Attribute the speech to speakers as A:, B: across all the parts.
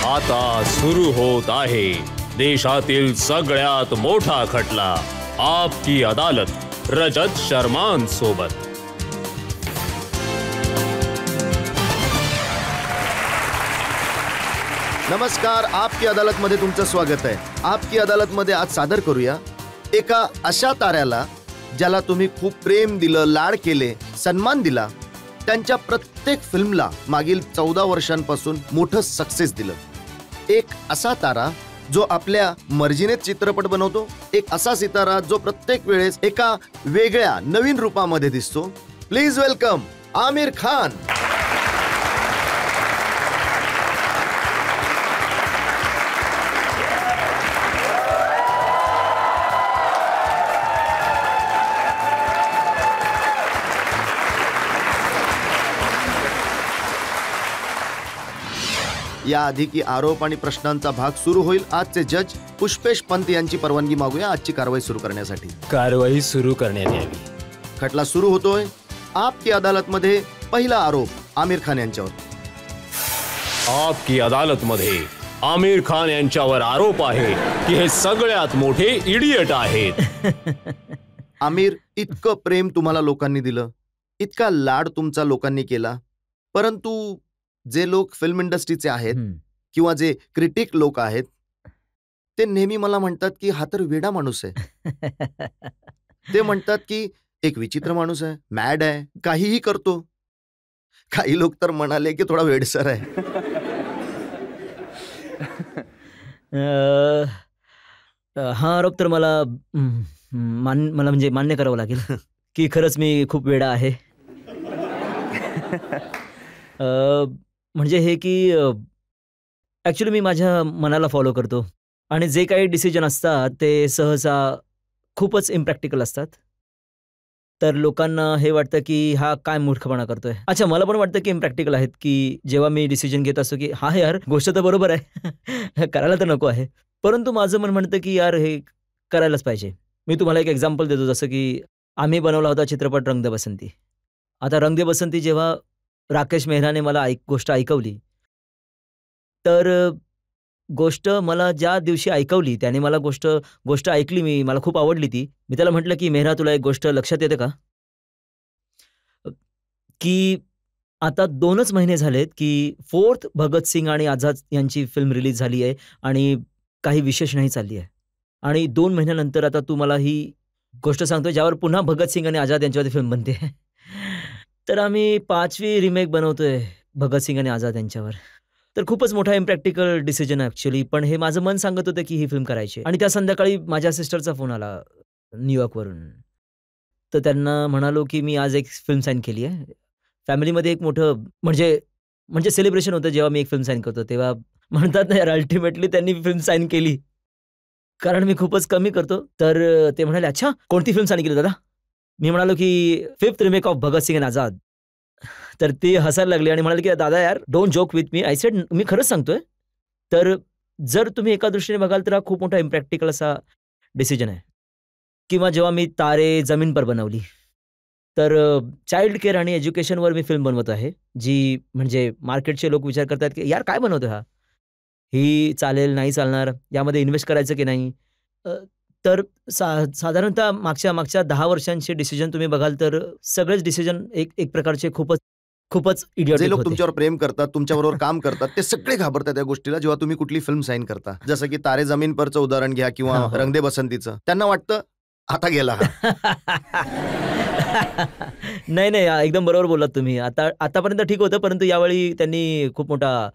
A: आता सुरू होत आहे देशातील सगळ्यात मोठा खटला, आपकी अदालत रजत शर्मान सोबत।
B: नमस्कार, आपकी अदालत मध्ये तुमचं स्वागत आहे। आपकी अदालत मध्ये आज सादर करूया एका अशा ताऱ्याला ज्याला तुम्ही खूप प्रेम दिलं, लाड केले, सन्मान दिला, त्यांच्या प्रत्येक फिल्मला मागील 14 वर्षांपासून मोठं सक्सेस दिलं। एक असा तारा जो आपल्या मर्जीने चित्रपट बनवतो, एक असा सितारा जो प्रत्येक वेळेस एका वेगळ्या नवीन रूपामध्ये दिसतो। Please welcome Aamir Khan. याआधी की आरोप आणि प्रश्नांचा भाग सुरू होईल, आजचे जज पुष्पेश पंत यांची परवानगी मागूया आजची कारवाई सुरू करण्यासाठी।
A: कारवाई सुरू करण्यात यावी।
B: खटला सुरू होतोय। आपकी अदालत मध्ये पहिला आरोप आमिर खान यांच्यावर।
A: आपकी अदालत मध्ये आमिर खान यांच्यावर आरोप आहे की हे सगळ्यात मोठे इडियट आहेत।
B: आमिर, इतकं प्रेम तुम्हाला लोकांनी दिलं, इतका लाड तुमचा लोकांनी केला, परंतु जे लोक फिल्म इंडस्ट्रीचे आहेत किंवा जे क्रिटिक लोक आहेत ते नेहमी मला म्हणतात की हा तर वेडा माणूस आहे। ते म्हणतात की एक विचित्र माणूस आहे, मॅड आहे, काहीही करतो। काही लोक तर म्हणाले की थोडा वेडसर आहे।
C: हा आरोप तर मला म्हणजे मान्य करावं लागेल की खरंच मी खूप वेडा आहे। म्हणजे हे की ॲक्च्युली मी माझ्या मनाला फॉलो करतो आणि जे काही डिसिजन असतात ते सहसा खूपच इम्प्रॅक्टिकल असतात। तर लोकांना हे वाटतं की हा काय मूर्खपणा करतोय। अच्छा, मला पण वाटतं की इम्प्रॅक्टिकल आहेत की जेव्हा मी डिसिजन घेत असतो की हा यार गोष्ट तर बरोबर आहे, करायला तर नको आहे, परंतु माझं मन म्हणतं की यार हे करायलाच पाहिजे। मी तुम्हाला एक एक्झाम्पल देतो, जसं की आम्ही बनवला होता चित्रपट रंग दे बसंती। आता रंग दे बसंती जेव्हा राकेश मेहराने मला गोष्ट ऐकवली, तर गोष्ट मला ज्या दिवशी ऐकवली त्याने मला गोष्ट ऐकली, मला खूप आवडली ती। मी त्याला म्हटलं की मेहरा, तुला एक गोष्ट लक्षात येते का की आता 2च महिने झालेत की 4th भगत सिंग आणि आझाद यांची फिल्म रिलीज झाली आहे आणि काही विशेष नाही चालली आहे, आणि 2 महिन्यानंतर आता तू मला ही गोष्ट सांगतोय ज्यावर पुन्हा भगत सिंग आणि आझाद यांच्यावरती फिल्म बनते। तर आम्ही 5वी रिमेक बनवतोय भगत सिंग आणि आझाद यांच्यावर। तर खूपच मोठा इम्प्रॅक्टिकल डिसिजन आहे ॲक्च्युली, पण हे माझं मन सांगत होतं की ही फिल्म करायची। आणि त्या संध्याकाळी माझ्या सिस्टरचा फोन आला न्यूयॉर्कवरून। तर त्यांना म्हणालो की मी आज एक फिल्म साईन केली आहे। फॅमिलीमध्ये एक मोठं म्हणजे सेलिब्रेशन होतं जेव्हा मी एक फिल्म साईन करतो, तेव्हा म्हणतात ना यार, अल्टिमेटली त्यांनी फिल्म साईन केली, कारण मी खूपच कमी करतो। तर ते म्हणाले, अच्छा कोणती फिल्म साईन केली दादा? मी म्हणालो की 5th remake of Bhagat Singh and Azad. तर ते हसायला लागले आणि म्हणाले की दादा यार, don't joke with me. I said, मी खरंच सांगतोय। तर जर तुम्ही एका दृष्टीने बघाल तर हा खूप मोठा इम्प्रॅक्टिकल असा डिसिजन आहे। किंवा जेव्हा मी तारे जमीन पर बनवली, तर चाइल्ड केअर आणि एज्युकेशनवर मी फिल्म बनवत आहे, जी म्हणजे मार्केटचे लोक विचार करतात की यार काय बनवतो हा, ही चालेल नाही चालणार, यामध्ये इन्व्हेस्ट करायचं की नाही। तर साधारणतः मागच्या 10 वर्षांचे डिसिजन तुम्ही बघाल तर सगळेच डिसिजन एक प्रकारचे खूपच इडियॉटिक
B: जे लोक
C: होते।
B: तुमच्यावर प्रेम करतात, तुमच्याबरोबर काम करतात, ते सगळे घाबरतात या गोष्टीला जेव्हा तुम्ही कुठली फिल्म साईन करता। जसं की तारे जमीन परचं उदाहरण घ्या किंवा रंग दे बसंतीचं। त्यांना वाटतं आता गेला हा।
C: नाही, एकदम बरोबर बोललात तुम्ही। आतापर्यंत ठीक होतं, परंतु यावेळी त्यांनी खूप मोठा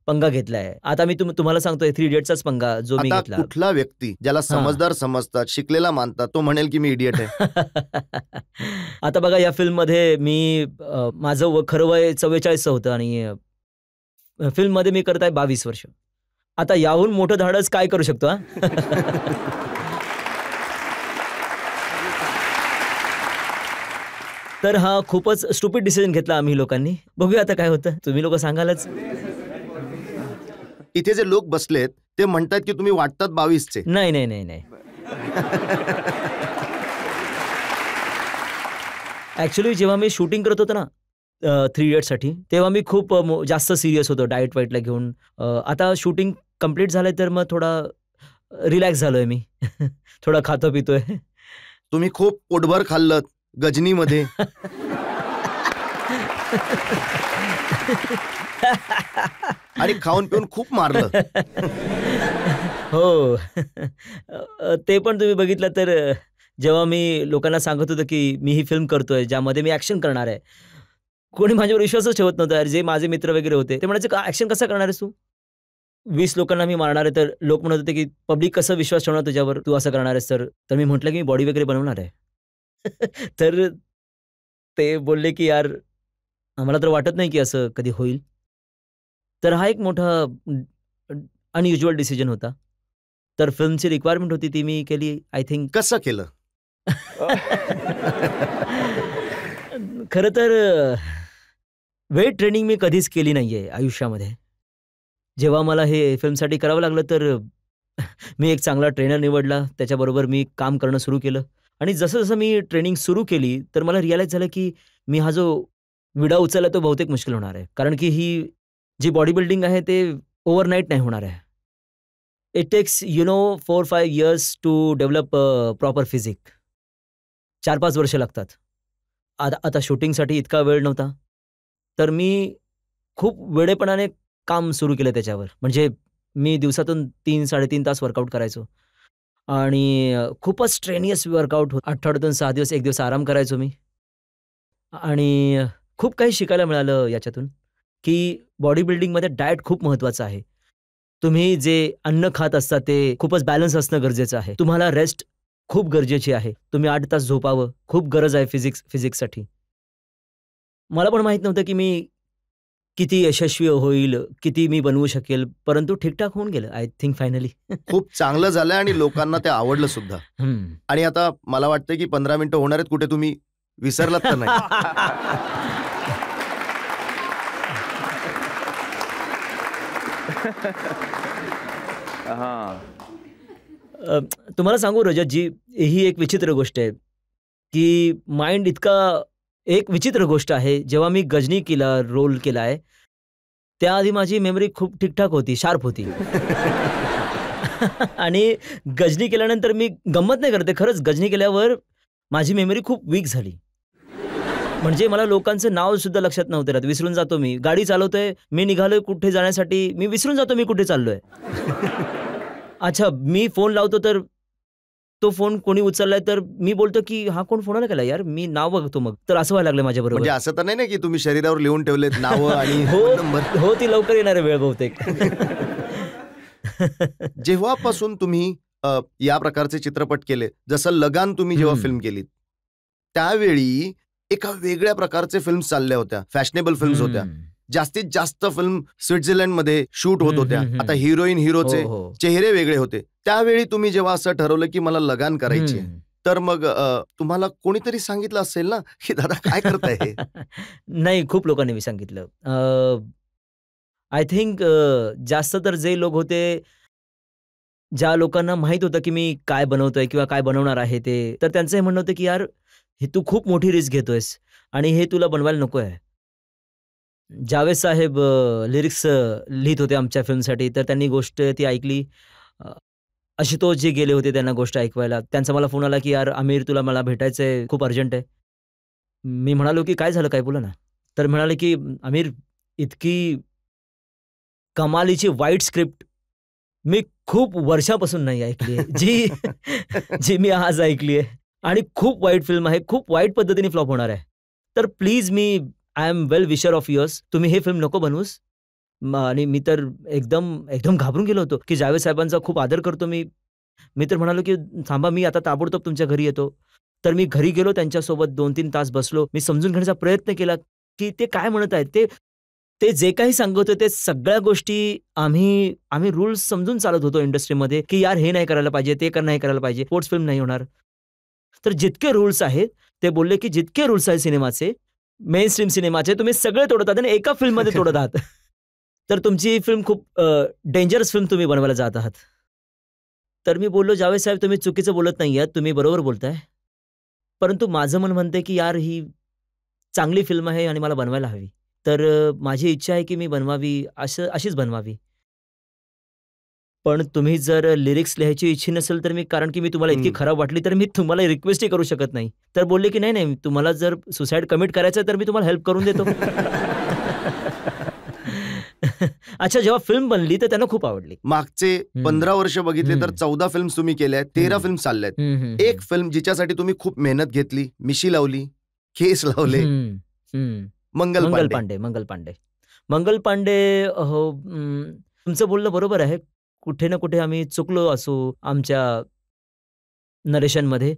C: पंगा घेतलाय। आता मी तुम्हाला सांगतोय 3 इडियट्सचाच पंगा जो मी
B: आता
C: घेतला।
B: कुठला व्यक्ती ज्याला समजदार समजतात, शिकलेला मानतात, तो म्हणेल की मी इडियट आहे।
C: आता बघा, या फिल्ममध्ये माझं खरं वय 44चं होतं आणि फिल्ममध्ये मी करत आहे 22 वर्ष। आता याहून मोठं धाडस काय करू शकतो हा? तर हा खूपच स्टुपिड डिसिजन घेतला आम्ही लोकांनी। बघूया आता काय होतं, तुम्ही लोक सांगालच।
B: इथे जे लोक बसलेत ते म्हणतात की तुम्ही वाटतात 22चे।
C: नाही। ॲक्च्युअली जेव्हा मी शूटिंग करत होतो ना, 3 इडियट्ससाठी. तेव्हा मी खूप जास्त सिरियस होतो डाएट वाईटला घेऊन. आता शूटिंग कंप्लीट झालंय तर मग थोडा रिलॅक्स झालोय मी. थोडा खातो पितोय.
B: तुम्ही खूप पोटभर खाल्लं गजनीमध्ये. आणि खाऊन पिऊन खूप मारलं.
C: हो. ते पण तुम्ही बघितलं तर जेव्हा मी लोकांना सांगत होतो की मी ही फिल्म करतोय ज्यामध्ये मी ॲक्शन करणार आहे. कोणी माझ्यावर विश्वासच ठेवत नव्हतं यार. जे माझे मित्र वगैरे होते ते म्हणायचे, "ॲक्शन कसा करणार आहेस तू? 20 लोकांना मी मारणार आहे." तर लोक म्हणत होते की पब्लिक कसं विश्वास ठेवणार तुझ्यावर, तू असं करणार आहेस तर. तर मी म्हटलं की मी बॉडी वगैरे बनवणार आहे. तर ते बोलले की यार आम्हाला तर वाटत नाही की असं कधी होईल. तर हा एक मोठा अनयुज्युअल डिसिजन होता. तर फिल्मची रिक्वायरमेंट होती ती मी केली आय थिंक.
B: कसं केलं?
C: खरं तर वेट ट्रेनिंग मी कधीच केली नाहीये आयुष्यामध्ये. जेव्हा मला हे फिल्मसाठी करावं लागलं तर मी एक चांगला ट्रेनर निवडला. त्याच्याबरोबर मी काम करणं सुरू केलं आणि जसं-जसं मी ट्रेनिंग सुरू केली, तर मला रिअलाईज झालं की मी हा जो विडा उचलला तो बहुतेक मुश्किल होणार आहे. कारण की ही जी बॉडी बिल्डिंग आहे ते ओव्हरनाईट नाही होणार आहे. It takes 4-5 years to develop proper physique. 4-5 वर्ष लागतात. आता शूटिंगसाठी इतका वेळ नव्हता. तर मी खूप वेडेपणाने काम सुरू केलं त्याच्यावर. म्हणजे मी दिवसातून 3-3.5 तास वर्कआउट करायचो आणि खूपच स्ट्रेनियस वर्कआउट आठवड्यातून 6 दिवस, 1 दिवस आराम करायचो मी. आणि खूप काही शिकायला मिळालं याच्यातून, की बॉडी बिल्डिंगमध्ये डाएट खूप महत्त्वाचं आहे. तुम्ही जे अन्न खात असता ते खूपच बॅलन्स असणं गरजेचं आहे. तुम्हाला रेस्ट खूप गरजेची आहे. तुम्ही 8 तास झोपावं, खूप गरज आहे फिजिक्ससाठी. मला पण माहीत नव्हतं, की मी किती यशस्वी होईल, किती मी बनवू शकेल, परंतु ठीक-ठाक होऊन गेलं आय थिंक फायनली.
B: खूप चांगलं झालं आणि लोकांना ते आवडलं सुद्धा.
C: हं.
B: आणि आता मला वाटतं की 15 मिनिटं होणार आहेत, कुठे तुम्ही विसरलात तर नाही?
C: तुम्हाला सांगू रजतजी, ही एक विचित्र गोष्ट आहे, की माइंड इतका एक विचित्र गोष्ट आहे. जेव्हा मी गजनी रोल केलाय, त्याआधी माझी मेमरी खूप ठीक-ठाक होती, शार्प होती. आणि गजनी केल्यानंतर मी गंमत नाही करत आहे, खरंच गजनी केल्यावर माझी मेमरी खूप वीक झाली. म्हणजे मला लोकांचं नाव सुद्धा लक्षात नव्हतं राहत, विसरून जातो मी. गाडी चालवतोय, मी निघालोय कुठे जाण्यासाठी, मी विसरून जातो मी कुठे चाललोय. अच्छा, मी फोन लावतो तर तो फोन कोणी उचललाय तर मी बोलतो की हा कोण फोन केला यार, मी नाव बघतो मग. तर असं व्हायला लागलं माझ्याबरोबर.
B: म्हणजे असं तर नाही ना की तुम्ही शरीरावर लिहून ठेवलेत नावं आणि नंबर?
C: हो, ती लवकर येणार आहे वेळ बहुतेक.
B: जेव्हापासून तुम्ही या प्रकारचे चित्रपट केले, जसं लगान तुम्ही जेव्हा फिल्म केलीत, त्यावेळी एका वेगळ्या प्रकारचे फिल्म्स चालल्या होत्या, फॅशनेबल फिल्म्स होत्या. जास्तीत जास्त फिल्म स्वित्झर्लंडमध्ये शूट होत होत्या. आता हिरोईन हिरोचे चेहरे वेगळे होते. त्यावेळी तुम्ही जेव्हा असं ठरवलं की मला लगान करायची, तर मग तुम्हाला कोणीतरी सांगितलं असेल ना की दादा काय करताय हे?
C: नाही, खूप लोकांनी मी सांगितलं. आय थिंक जास्त तर जे लोक होते, ज्या लोकांना माहीत होतं की मी काय बनवतोय किंवा काय बनवणार आहे ते, तर त्यांचं हे म्हणणं होतं की यार हे तू खूप मोठी रिस्क घेतोयस आणि हे तुला बनवायला नको आहे. जावेद साहेब लिरिक्स लिहित होते आमच्या फिल्मसाठी, तर त्यांनी गोष्ट ती ऐकली. आशुतोष जे गेले होते त्यांना गोष्ट ऐकवायला. त्यांचा मला फोन आला की यार आमिर तुला मला भेटायचंय, खूप अर्जंट आहे. मी म्हणालो की काय झालं, काय बोला ना. तर म्हणाले की आमिर इतकी कमालीची वाईट स्क्रिप्ट मी खूप वर्षापासून नाही ऐकली आहे, जी मी आज ऐकली आहे आणि खूप वाईट फिल्म आहे, खूप वाईट पद्धतीने फ्लॉप होणार आहे. तर please I am well wisher of yours, तुम्ही हे फिल्म नको बनवूस. आणि मी तर एकदम घाबरून गेलो होतो की जावेद साहेबांचा खूप आदर करतो मी. मी तर म्हणालो की थांबा, मी आता ताबडतोब तुमच्या घरी येतो. तर मी घरी गेलो, त्यांच्यासोबत 2-3 तास बसलो. मी समजून घेण्याचा प्रयत्न केला की ते काय म्हणत आहेत. ते जे काही सांगत होते ते सगळ्या गोष्टी आम्ही रूल्स समजून चालत होतो इंडस्ट्रीमध्ये की यार हे नाही करायला पाहिजे, ते नाही करायला पाहिजे, स्पोर्ट्स फिल्म नाही होणार. तर जितके रूल्स आहेत ते बोलले की जितके रूल्स आहेत सिनेमाचे, मेन स्ट्रीम सिनेमाचे, तुम्ही सगळे तोडत आहात आणि एका फिल्ममध्ये तोडत आहात. तर तुमची फिल्म खूप डेंजरस फिल्म तुम्ही बनवायला जात आहात. तर मी बोललो, जावेद साहेब तुम्ही चुकीचं बोलत नाही आहात, तुम्ही बरोबर बोलताय. परंतु माझं मन म्हणतंय की यार ही चांगली फिल्म आहे आणि मला बनवायला हवी. तर माझी इच्छा आहे की मी बनवावी, अशीच बनवावी. पण तुम्ही जर लिरिक्स लिहायची इच्छा नसेल तर कारण की मी तुम्हाला इतकी
B: हं.
C: खराब वाटली तर मी तुम्हाला रिक्वेस्टही करू शकत नाही. तर बोलले की "नाही, तुम्हाला जर सुसाईड कमिट करायचं आहे तर मी तुम्हाला हेल्प करून देतो." अच्छा, जेव्हा फिल्म बनली तर त्यांना खूप आवडली.
B: मागचे 15 वर्ष बघितले तर 14 फिल्म तुम्ही केल्या आहेत, 13 फिल्म चालल्यात.
C: हं, हं,
B: एक फिल्म जिच्यासाठी तुम्ही खूप मेहनत घेतली, मिशी लावली, केस लावले,
C: हं, हं.
B: मंगल
C: मंगल
B: पांडे.
C: पांडे. मंगल पांडे हो, तुमचं बोलणं बरोबर आहे. कुठे ना कुठे आम्ही चुकलो असू आमच्या नरेशनमध्ये,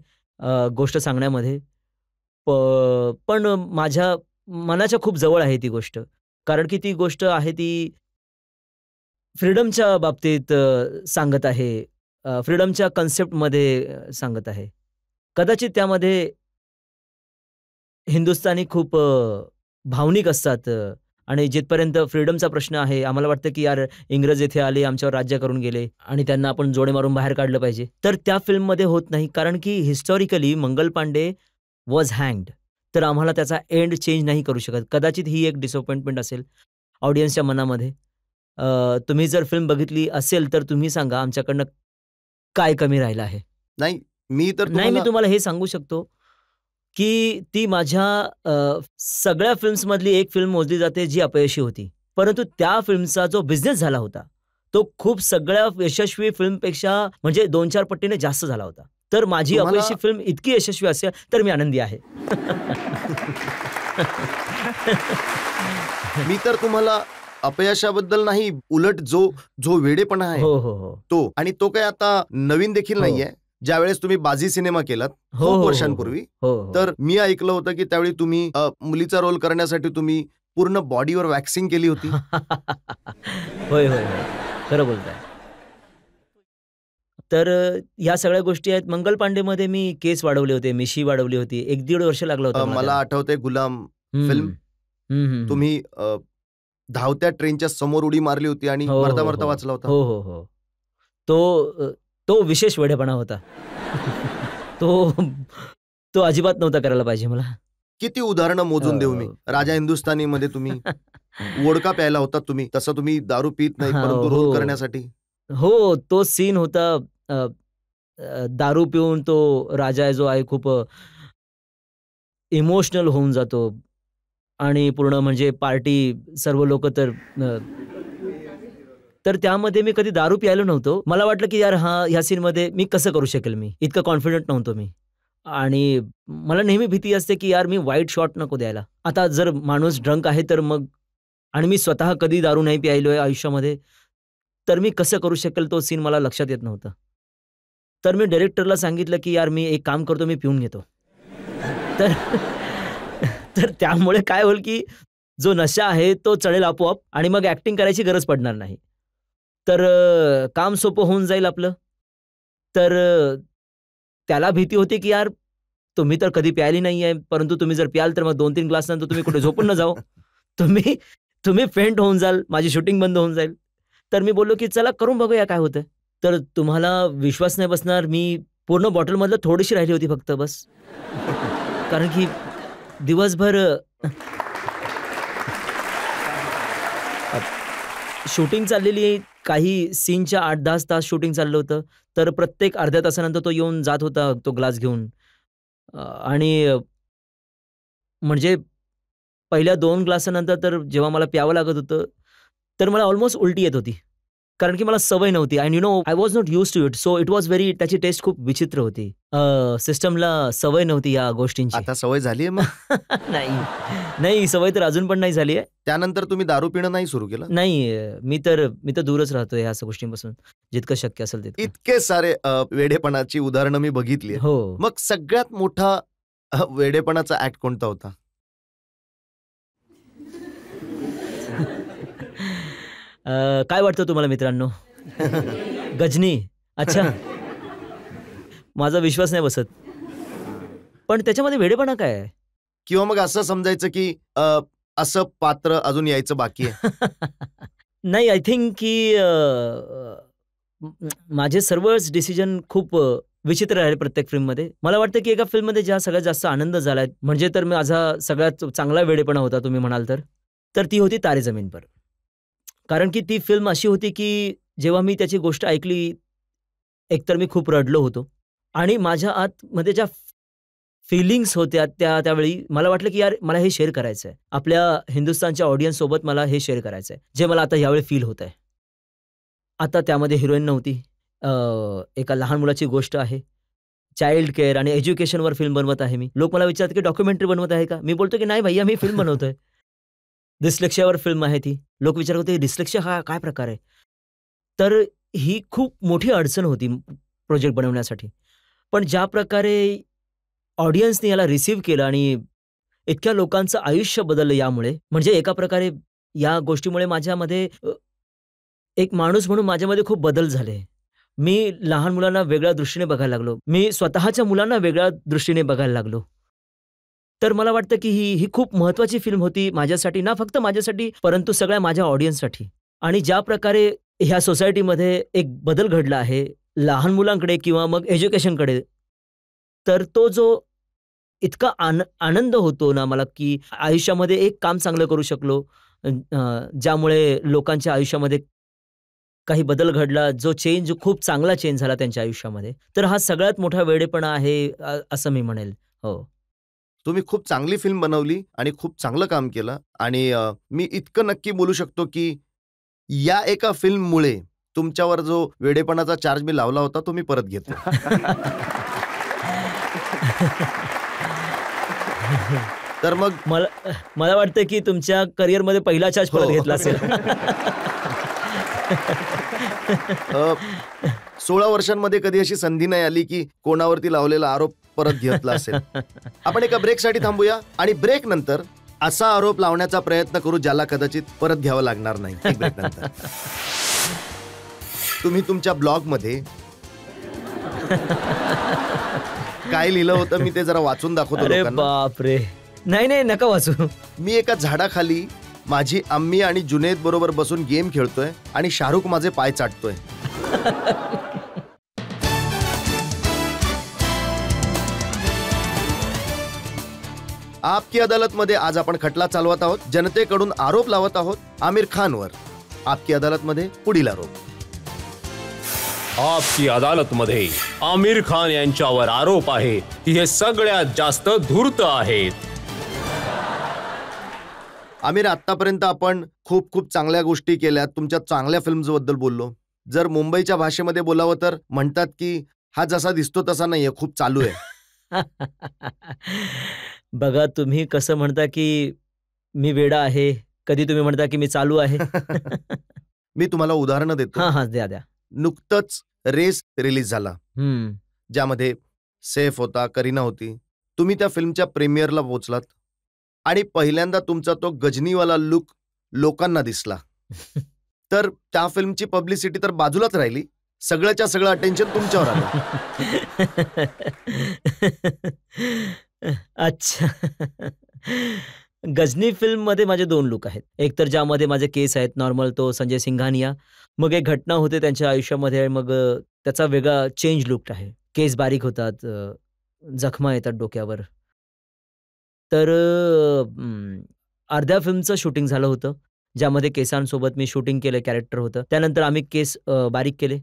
C: गोष्ट सांगण्यामध्ये. प पण माझ्या मनाच्या खूप जवळ आहे ती गोष्ट. कारण की ती गोष्ट आहे ती फ्रीडमच्या बाबतीत सांगत आहे. फ्रीडमच्या कन्सेप्टमध्ये सांगत आहे. कदाचित त्यामध्ये हिंदुस्थानी खूप भावनिक असतात, आणि जिथपर्यंत फ्रीडमचा प्रश्न आहे, आम्हाला वाटतं की यार इंग्रज इथे आले, आमच्यावर राज्य करून गेले आणि त्यांना आपण जोडे मारून बाहेर काढलं पाहिजे. तर त्या फिल्ममध्ये होत नाही, कारण की हिस्टॉरिकली मंगल पांडे वॉज हँग्ड. तर आम्हाला त्याचा एंड चेंज नाही करू शकत. कदाचित ही एक डिसअपॉइंटमेंट असेल ऑडियन्सच्या मनामध्ये. तुम्ही जर फिल्म बघितली असेल तर तुम्ही सांगा आमच्याकडनं काय कमी राहिलं आहे?
B: नाही, मी
C: मी तुम्हाला हे सांगू शकतो, की ती माझ्या सगळ्या फिल्म्समधली एक फिल्म मोजली जाते जी अपयशी होती. परंतु त्या फिल्मचा जो बिझनेस झाला होता, तो खूप सगळ्या यशस्वी फिल्मपेक्षा म्हणजे 2-4 पटीने जास्त झाला होता. तर माझी
B: तुम्हाला-
C: अपयशी फिल्म इतकी यशस्वी असेल तर मी आनंदी आहे.
B: मी तर तुम्हाला अपयशाबद्दल नाही, उलट जो वेडेपणा आहे
C: हो, हो, हो.
B: तो, आणि तो काही आता नवीन देखील
C: हो.
B: नाहीये. ज्यावेळेस तुम्ही बाजी सिनेमा केलात
C: हो, हो,
B: खूप
C: हो,
B: वर्षांपूर्वी,
C: हो, हो.
B: तर मी ऐकलं होतं की त्यावेळी तुम्ही मुलीचा रोल करण्यासाठी तुम्ही पूर्ण बॉडीवर वॅक्सिंग केली होती.
C: होय, होय, होय. खरं बोलताय. तर ह्या सगळ्या गोष्टी आहेत. मंगल पांडेमध्ये मी केस वाढवले होते, मिशी वाढवली होती. 1-1.5 वर्ष लागलं होतं
B: मला आठवतंय गुलाम फिल्म, तुम्ही धावत्या ट्रेनच्या समोर उडी मारली होती आणि
C: हो,
B: मरता
C: हो,
B: मरता
C: हो.
B: वाचला होता.
C: हो, हो, हो. तो विशेष वेडेपणा होता. तो तो अजिबात नव्हता करायला पाहिजे मला.
B: किती उदाहरणं मोजून देऊ मी. राजा हिंदुस्थानीमध्ये तुम्ही वोडका प्यायला होता तुम्ही, तसं तुम्ही दारू पित नाही, परंतु रोल
C: हो.
B: करण्यासाठी.
C: हो, तो सीन होता. अ, दारू पिऊन तो राजा जो आहे खूप इमोशनल होऊन जातो आणि पूर्ण म्हणजे पार्टी सर्व लोकं तर त्यामध्ये मी कधी दारू प्यायलो नव्हतो. मला वाटलं की यार ह्या सीनमध्ये मी कसं करू शकेल मी? इतकं कॉन्फिडंट नव्हतो मी. आणि मला नेहमी भीती असते की यार मी वाईट शॉट नको द्यायला. आता जर माणूस ड्रंक आहे तर मग, आणि मी स्वतः कधी दारू नाही प्यायलोय आयुष्यामध्ये, तर मी कसं करू शकेल तो सीन मला लक्षात येत नव्हतं. तर मी डायरेक्टरला सांगितलं की यार मी एक काम करतो, मी पिऊन घेतो. तर तर त्यामुळे काय होईल की जो नशा आहे तो चढेल आपोआप आणि मग ॲक्टिंग करायची गरज पडणार नाही. तर काम सोपं होऊन जाईल आपलं. तर त्याला भीती होती की यार तुम्ही तर कधी प्यायली नाहीये, परंतु तुम्ही जर प्याल तर मग 2-3 ग्लास नंतर तुम्ही कुठे झोपून न जाओ. तुम्ही तुम्ही फेंट होऊन जाल, माझी शूटिंग बंद होऊन जाईल. तर मी बोललो की चला करून बघूया काय होतंय. तर तुम्हाला विश्वास नाही बसणार, मी पूर्ण बॉटलमधलं थोडीशी राहिली होती फक्त बस. कारण की दिवसभर शूटिंग चाललेली, काही सीनच्या 8-10 तास शूटिंग चाललं होतं. तर प्रत्येक अर्ध्या तासानंतर तो येऊन जात होता तो ग्लास घेऊन. आणि म्हणजे पहिल्या 2 ग्लासानंतर तर जेव्हा मला प्यावं लागत होतं, तर मला अल्मोस्ट उलटी येत होती. कारण की मला सवय नव्हती and I was not used to it. So it was very, त्याची टेस्ट खूप विचित्र होती. सिस्टमला सवय नव्हती या गोष्टींची.
B: आता सवय झालीये मग?
C: नाही, सवय तर अजून पण नाही झाली आहे.
B: त्यानंतर तुम्ही दारू पिणं नाही सुरू केलं?
C: नाही, मी तर दूरच राहतोय ह्या गोष्टींपासून, जितकं शक्य असेल तितकं.
B: इतके सारे वेडेपणाची उदाहरणं मी बघितली.
C: हो.
B: मग सगळ्यात मोठा वेडेपणाचा ऍक्ट कोणता होता?
C: काय वाटतं तुम्हाला मित्रांनो? गजनी. अच्छा. माझा विश्वास नाही बसत. पण त्याच्यामध्ये वेडेपणा काय आहे?
B: किंवा मग असं समजायचं की असं पात्र अजून यायचं बाकी आहे?
C: नाही, आय थिंक की माझे सर्वच डिसिजन खूप विचित्र आहे प्रत्येक फिल्ममध्ये. मला वाटतं की एका फिल्ममध्ये ज्या सगळ्यात जास्त आनंद झालाय, म्हणजे तर माझा सगळ्यात चांगला वेडेपणा होता तुम्ही म्हणाल तर ती होती तारे जमीन पर. कारण की ती फिल्म अशी होती की जेव्हा मी त्याची गोष्ट ऐकली, एकतर मी खूप रडलो होतो आणि माझ्या आतमध्ये ज्या फीलिंग्स होत्या त्यावेळी मला वाटलं की यार मला हे शेअर करायचं आहे. आपल्या हिंदुस्थानच्या ऑडियन्स सोबत मला हे शेअर करायचं आहे, जे मला आता यावेळी फील होतंय. आता त्यामध्ये हिरोईन नव्हती. एका लहान मुलाची गोष्ट आहे. चाइल्ड केअर आणि एज्युकेशनवर फिल्म बनवत आहे मी. लोक मला विचारतात की डॉक्युमेंटरी बनवत आहे का? मी बोलतो की नाही भैय्या, मी फिल्म बनवतोय. डिस्लेक्सियावर फिल्म आहे ती. लोक विचारत होते डिस्लेक्सिया हा काय प्रकार आहे? तर ही खूप मोठी अडचण होती प्रोजेक्ट बनवण्यासाठी. पण ज्या प्रकारे ऑडियन्सने याला रिसीव्ह केलं आणि इतक्या लोकांचं आयुष्य बदललं यामुळे, म्हणजे एका प्रकारे या गोष्टीमुळे माझ्यामध्ये एक माणूस म्हणून माझ्यामध्ये खूप बदल झाले. मी लहान मुलांना वेगळ्या दृष्टीने बघायला लागलो. मी स्वतःच्या मुलांना वेगळ्या दृष्टीने बघायला लागलो. तर मला वाटतं की ही खूप महत्त्वाची फिल्म होती माझ्यासाठी, ना फक्त माझ्यासाठी, परंतु सगळ्या माझ्या ऑडियन्ससाठी. आणि ज्या प्रकारे ह्या सोसायटीमध्ये एक बदल घडला आहे, लहान मुलांकडे किंवा मग एज्युकेशनकडे, तर तो जो इतका आनंद होतो ना मला, की आयुष्यामध्ये एक काम चांगलं करू शकलो, ज्यामुळे लोकांच्या आयुष्यामध्ये काही बदल घडला, जो चेंज खूप चांगला चेंज झाला त्यांच्या आयुष्यामध्ये. तर हा सगळ्यात मोठा वेडेपणा आहे असं मी म्हणेल. हो.
B: तुम्ही खूप चांगली फिल्म बनवली आणि खूप चांगलं काम केलं आणि मी इतकं नक्की बोलू शकतो की या एका फिल्ममुळे तुमच्यावर जो वेडेपणाचा चार्ज मी लावला होता तो मी परत घेतो. तर मग
C: मला वाटतं की तुमच्या करिअरमध्ये पहिला चार्ज परत घेतला असेल.
B: 16 वर्षांमध्ये कधी अशी संधी नाही आली की कोणावरती लावलेला आरोप परत घेतला असेल. आपण एका ब्रेकसाठी थांबूया आणि ब्रेक नंतर असा आरोप लावण्याचा प्रयत्न करू ज्याला कदाचित परत घ्यावा लागणार नाही. ब्रेक नंतर तुम्ही तुमच्या ब्लॉगमध्ये काय लिहिलं होतं मी ते जरा वाचून दाखवतो.
C: अरे बापरे, नाही नका वाचू.
B: मी एका झाडाखाली माझी अम्मी आणि जुनैद बरोबर बसून गेम खेळतोय आणि शाहरुख माझे पाय चाटतोय. आपकी अदालत मध्ये आज आपण खटला चालवत आहोत. जनतेकडून आरोप लावत आहोत आमिर खानवर. आपकी अदालत मध्ये पुढील आरोप.
A: आपकी अदालत मध्ये आमिर खान यांच्यावर आरोप आहे की हे सगळ्यात जास्त धूर्त आहेत.
B: आमिर, आतापर्यंत आपण खूप खूप चांगल्या गोष्टी केल्या, तुमच्या चांगल्या फिल्म्स बद्दल बोललो. जर मुंबईच्या भाषेमध्ये बोलावं तर म्हणतात की हा जसा दिसतो तसा नाहीये, खूप चालू आहे.
C: बघा, तुम्ही कसं म्हणता की मी वेडा आहे, कधी तुम्ही म्हणता की मी चालू आहे.
B: मी तुम्हाला उदाहरणं देतो.
C: हा द्या.
B: नुकतंच रेस रिलीज झाला, ज्यामध्ये सैफ होता, करीना होती. तुम्ही त्या फिल्मच्या प्रीमियरला पोहोचलात आणि पहिल्यांदा तुमचा तो गजनीवाला लुक लोकांना दिसला. तर त्या फिल्मची पब्लिसिटी तर बाजूलाच राहिली, सगळ्याच्या सगळं अटेन्शन तुमच्यावर आलं.
C: अच्छा. गजनी फिल्म मध्ये माझे 2 लुक आहेत. एक तर ज्यामध्ये माझे केस आहेत नॉर्मल, तो संजय सिंघानिया. मग एक घटना होते त्यांच्या आयुष्यामध्ये, मग त्याचा वेगळा चेंज लुक आहे. केस बारीक होतात, जखमा येतात डोक्यावर. तर अर्ध्या फिल्मचं शूटिंग झालं होतं, ज्यामध्ये केसांसोबत मी शूटिंग केलं, कॅरेक्टर होतं. त्यानंतर आम्ही केस बारीक केले.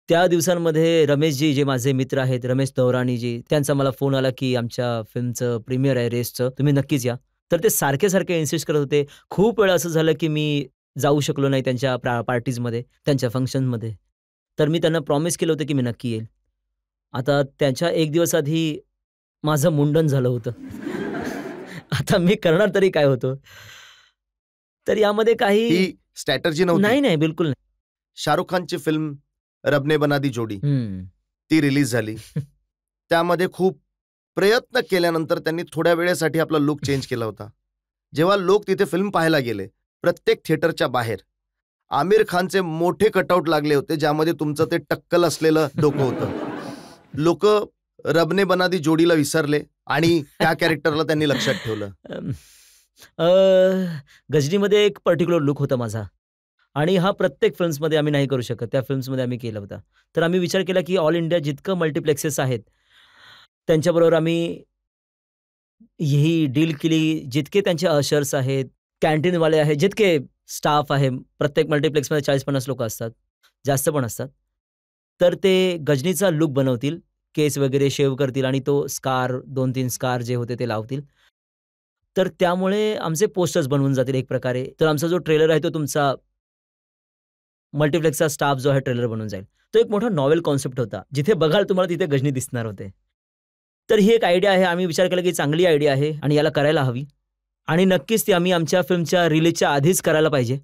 C: त्या दिवसांमध्ये रमेशजी, जे माझे मित्र आहेत, रमेश दौराणीजी, त्यांचा मला फोन आला की आमच्या फिल्मचं प्रीमियर आहे रेसचं, तुम्ही नक्कीच या. तर ते सारखे इन्सिस्ट करत होते. खूप वेळा असं झालं की मी जाऊ शकलो नाही त्यांच्या पार्टीजमध्ये, त्यांच्या फंक्शनमध्ये. तर मी त्यांना प्रॉमिस केलं होतं की मी नक्की येईल. आता त्याच्या 1 दिवस आधी माझं मुंडन झालं होतं. आता मी करणार तरी काय होतो. तर यामध्ये काही
B: स्ट्रॅटर्जी नव्हती.
C: नाही, बिलकुल नाही.
B: शाहरुख खानची फिल्म रब ने बना दी जोडी ती रिलीज झाली. त्यामध्ये खूप प्रयत्न केल्यानंतर त्यांनी थोड्या वेळेसाठी आपला लुक चेंज केला होता. जेव्हा लोक तिथे फिल्म पाहायला गेले, प्रत्येक थिएटरच्या बाहेर आमिर खानचे मोठे कटआउट लागले होते, ज्यामध्ये तुमचं ते टक्कल असलेलं डोकं होतं. लोक रब ने बना दी जोडीला विसरले आणि त्या कॅरेक्टरला त्यांनी लक्षात ठेवलं.
C: गजनीमध्ये एक पर्टिक्युलर लुक होता माझा आणि हा प्रत्येक फिल्म्समध्ये आम्ही नाही करू शकत. त्या फिल्म्समध्ये आम्ही केला होता. तर आम्ही विचार केला, की ऑल इंडिया जितकं मल्टिप्लेक्सेस आहेत, त्यांच्याबरोबर आम्ही ही डील केली. जितके त्यांचे अशर्स आहेत, कॅन्टीनवाले आहेत, जितके स्टाफ आहे, प्रत्येक मल्टिप्लेक्समध्ये 40-50 लोकं असतात, जास्त पण असतात. तर ते गजनीचा लूक बनवतील, केस वगैरे शेव्ह करतील आणि तो स्कार 2-3 स्कार जे होते ते लावतील. तर त्यामुळे आमचे पोस्टर्स बनवून जातील एक प्रकारे. तर आमचा जो ट्रेलर आहे तो तुमचा मल्टिप्लेक्सचा स्टाफ जो आहे ट्रेलर बनून जाईल. तो एक मोठा नॉवेल कॉन्सेप्ट होता. जिथे बघाल तुम्हाला तिथे गजनी दिसणार होते. तर ही एक आयडिया आहे. आम्ही विचार केला की चांगली आयडिया आहे आणि याला करायला हवी आणि नक्कीच ती आम्ही आमच्या फिल्मच्या रिलीजच्या आधीच करायला पाहिजे.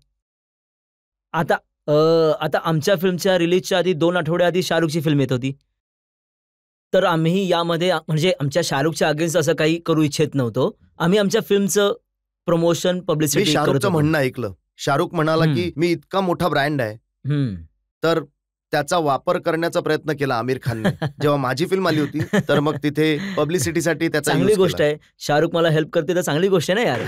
C: आता अ, आता आमच्या फिल्मच्या रिलीजच्या आधी 2 आठवड्या आधी शाहरुखची फिल्म येत होती. तर आम्ही यामध्ये म्हणजे आमच्या शाहरुखच्या अगेन्स्ट असं काही करू इच्छित नव्हतो. आम्ही आमच्या फिल्मचं प्रमोशन,
B: मी
C: पब्लिसिटी करत
B: शाहरुखचं
C: होतो.
B: म्हणणं ऐकलं. शाहरुख म्हणाला की मी इतका मोठा ब्रँड आहे,
C: हं.
B: तर त्याचा वापर करण्याचा प्रयत्न केला आमिर खानने. जेव्हा माझी फिल्म आली होती, तर मग तिथे पब्लिसिटीसाठी त्याचा
C: चांगली
B: यूज
C: गोष्ट
B: केला.
C: आहे. शाहरुख मला हेल्प करते तर चांगली गोष्ट आहे ना यार.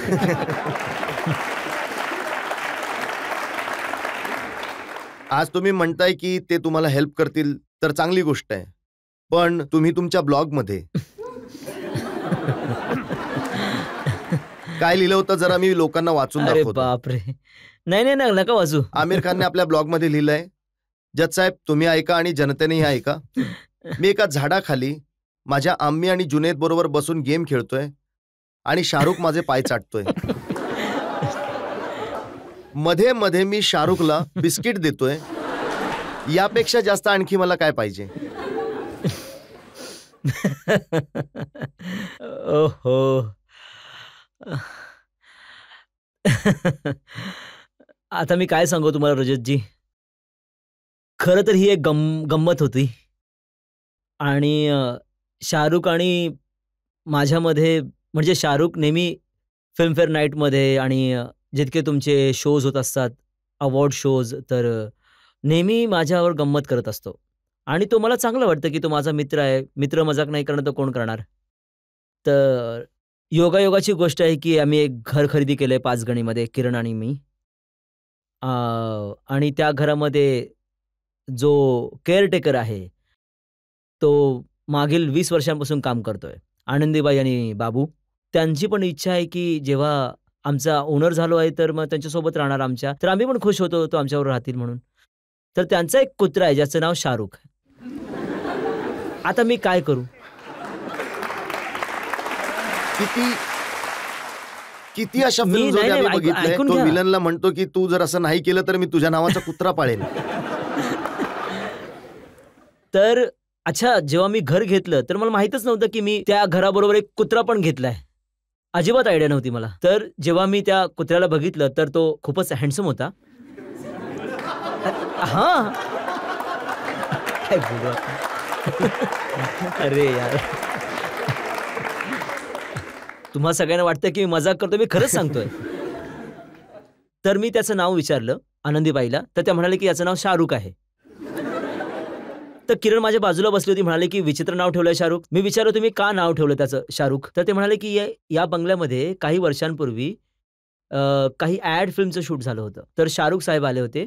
B: आज तुम्ही म्हणताय की ते तुम्हाला हेल्प करतील, तर चांगली गोष्ट आहे. पण तुम्ही तुमच्या ब्लॉगमध्ये काय लिहिलं होतं जरा मी लोकांना वाचून
C: अरे
B: दाखवतो.
C: बापरे! नाही, नका वाचू.
B: आमिर खानने आपल्या ब्लॉगमध्ये लिहिलंय, जज साहेब तुम्ही ऐका आणि जनतेनेही ऐका. मी एका झाडाखाली माझ्या आम्मी आणि जुनैद बरोबर बसून गेम खेळतोय आणि शाहरुख माझे पाय चाटतोय. मध्ये मध्ये मी शाहरुखला बिस्किट देतोय. यापेक्षा जास्त आणखी मला काय पाहिजे?
C: ओहो! आता मी काय सांगू तुम्हाला रजतजी? खरं तर ही एक गंमत होती आणि शाहरुख आणि माझ्यामध्ये म्हणजे शाहरुख नेहमी फिल्मफेअर नाईटमध्ये आणि जितके तुमचे शोज होत असतात, अवॉर्ड शोज, तर नेहमी माझ्यावर गंमत करत असतो आणि तो मला चांगलं वाटतं, की तो माझा मित्र आहे. मित्र मजाक नाही करणार तर कोण करणार? तर योगायोगाची गोष्ट आहे, की आम्ही एक घर खरेदी केलंय 5 गणीमध्ये किरण आणि मी. अ, आणि त्या घरामध्ये जो केअरटेकर आहे, तो मागील 20 वर्षांपासून काम करतोय. आनंदीबाई आणि बाबू. त्यांची पण इच्छा आहे, की जेव्हा आमचा ओनर झालो आहे, तर मग त्यांच्यासोबत राहणार आमच्या. तर आम्ही पण खुश होतो, तो आमच्याबरोबर राहतील म्हणून. तर त्यांचा एक कुत्रा आहे, ज्याचं नाव शाहरुख. आता मी काय करू?
B: किती किती अशा
C: मी
B: फिल्म्स
C: नाही,
B: होत्या
C: नाही,
B: आम्ही बघितलंय.
C: ऐकून
B: तो
C: घ्या.
B: विलनला म्हणतो की तू जर असं नाही केलं तर मी तुझ्या नावाचा कुत्रा पाळेन.
C: तर अच्छा, जेव्हा मी घर घेतलं, तर मला माहीतच नव्हतं, की मी त्या घराबरोबर एक कुत्रा पण घेतलाय. अजिबात आयडिया नव्हती मला. तर जेव्हा मी त्या कुत्र्याला बघितलं, तर तो खूपच हँडसम होता. हां. काय बोलू आता? अरे यार! तुम्हा सगळ्यांना वाटतं, की मी मजाक करतोय. मी खरंच सांगतोय. तर मी त्याचं नाव विचारलं आनंदीबाईला, तर त्या म्हणाल्या, की याचं नाव शाहरुख आहे. तर किरण माझ्या बाजूला बसली होती, म्हणाले, की "विचित्र नाव ठेवलंय शाहरुख." मी विचारलं, "तुम्ही का नाव ठेवलं त्याचं शाहरुख?" तर ते म्हणाले, की या बंगल्यामध्ये काही वर्षांपूर्वी काही ॲड फिल्मचं शूट झालं होतं. तर शाहरुख साहेब आले होते.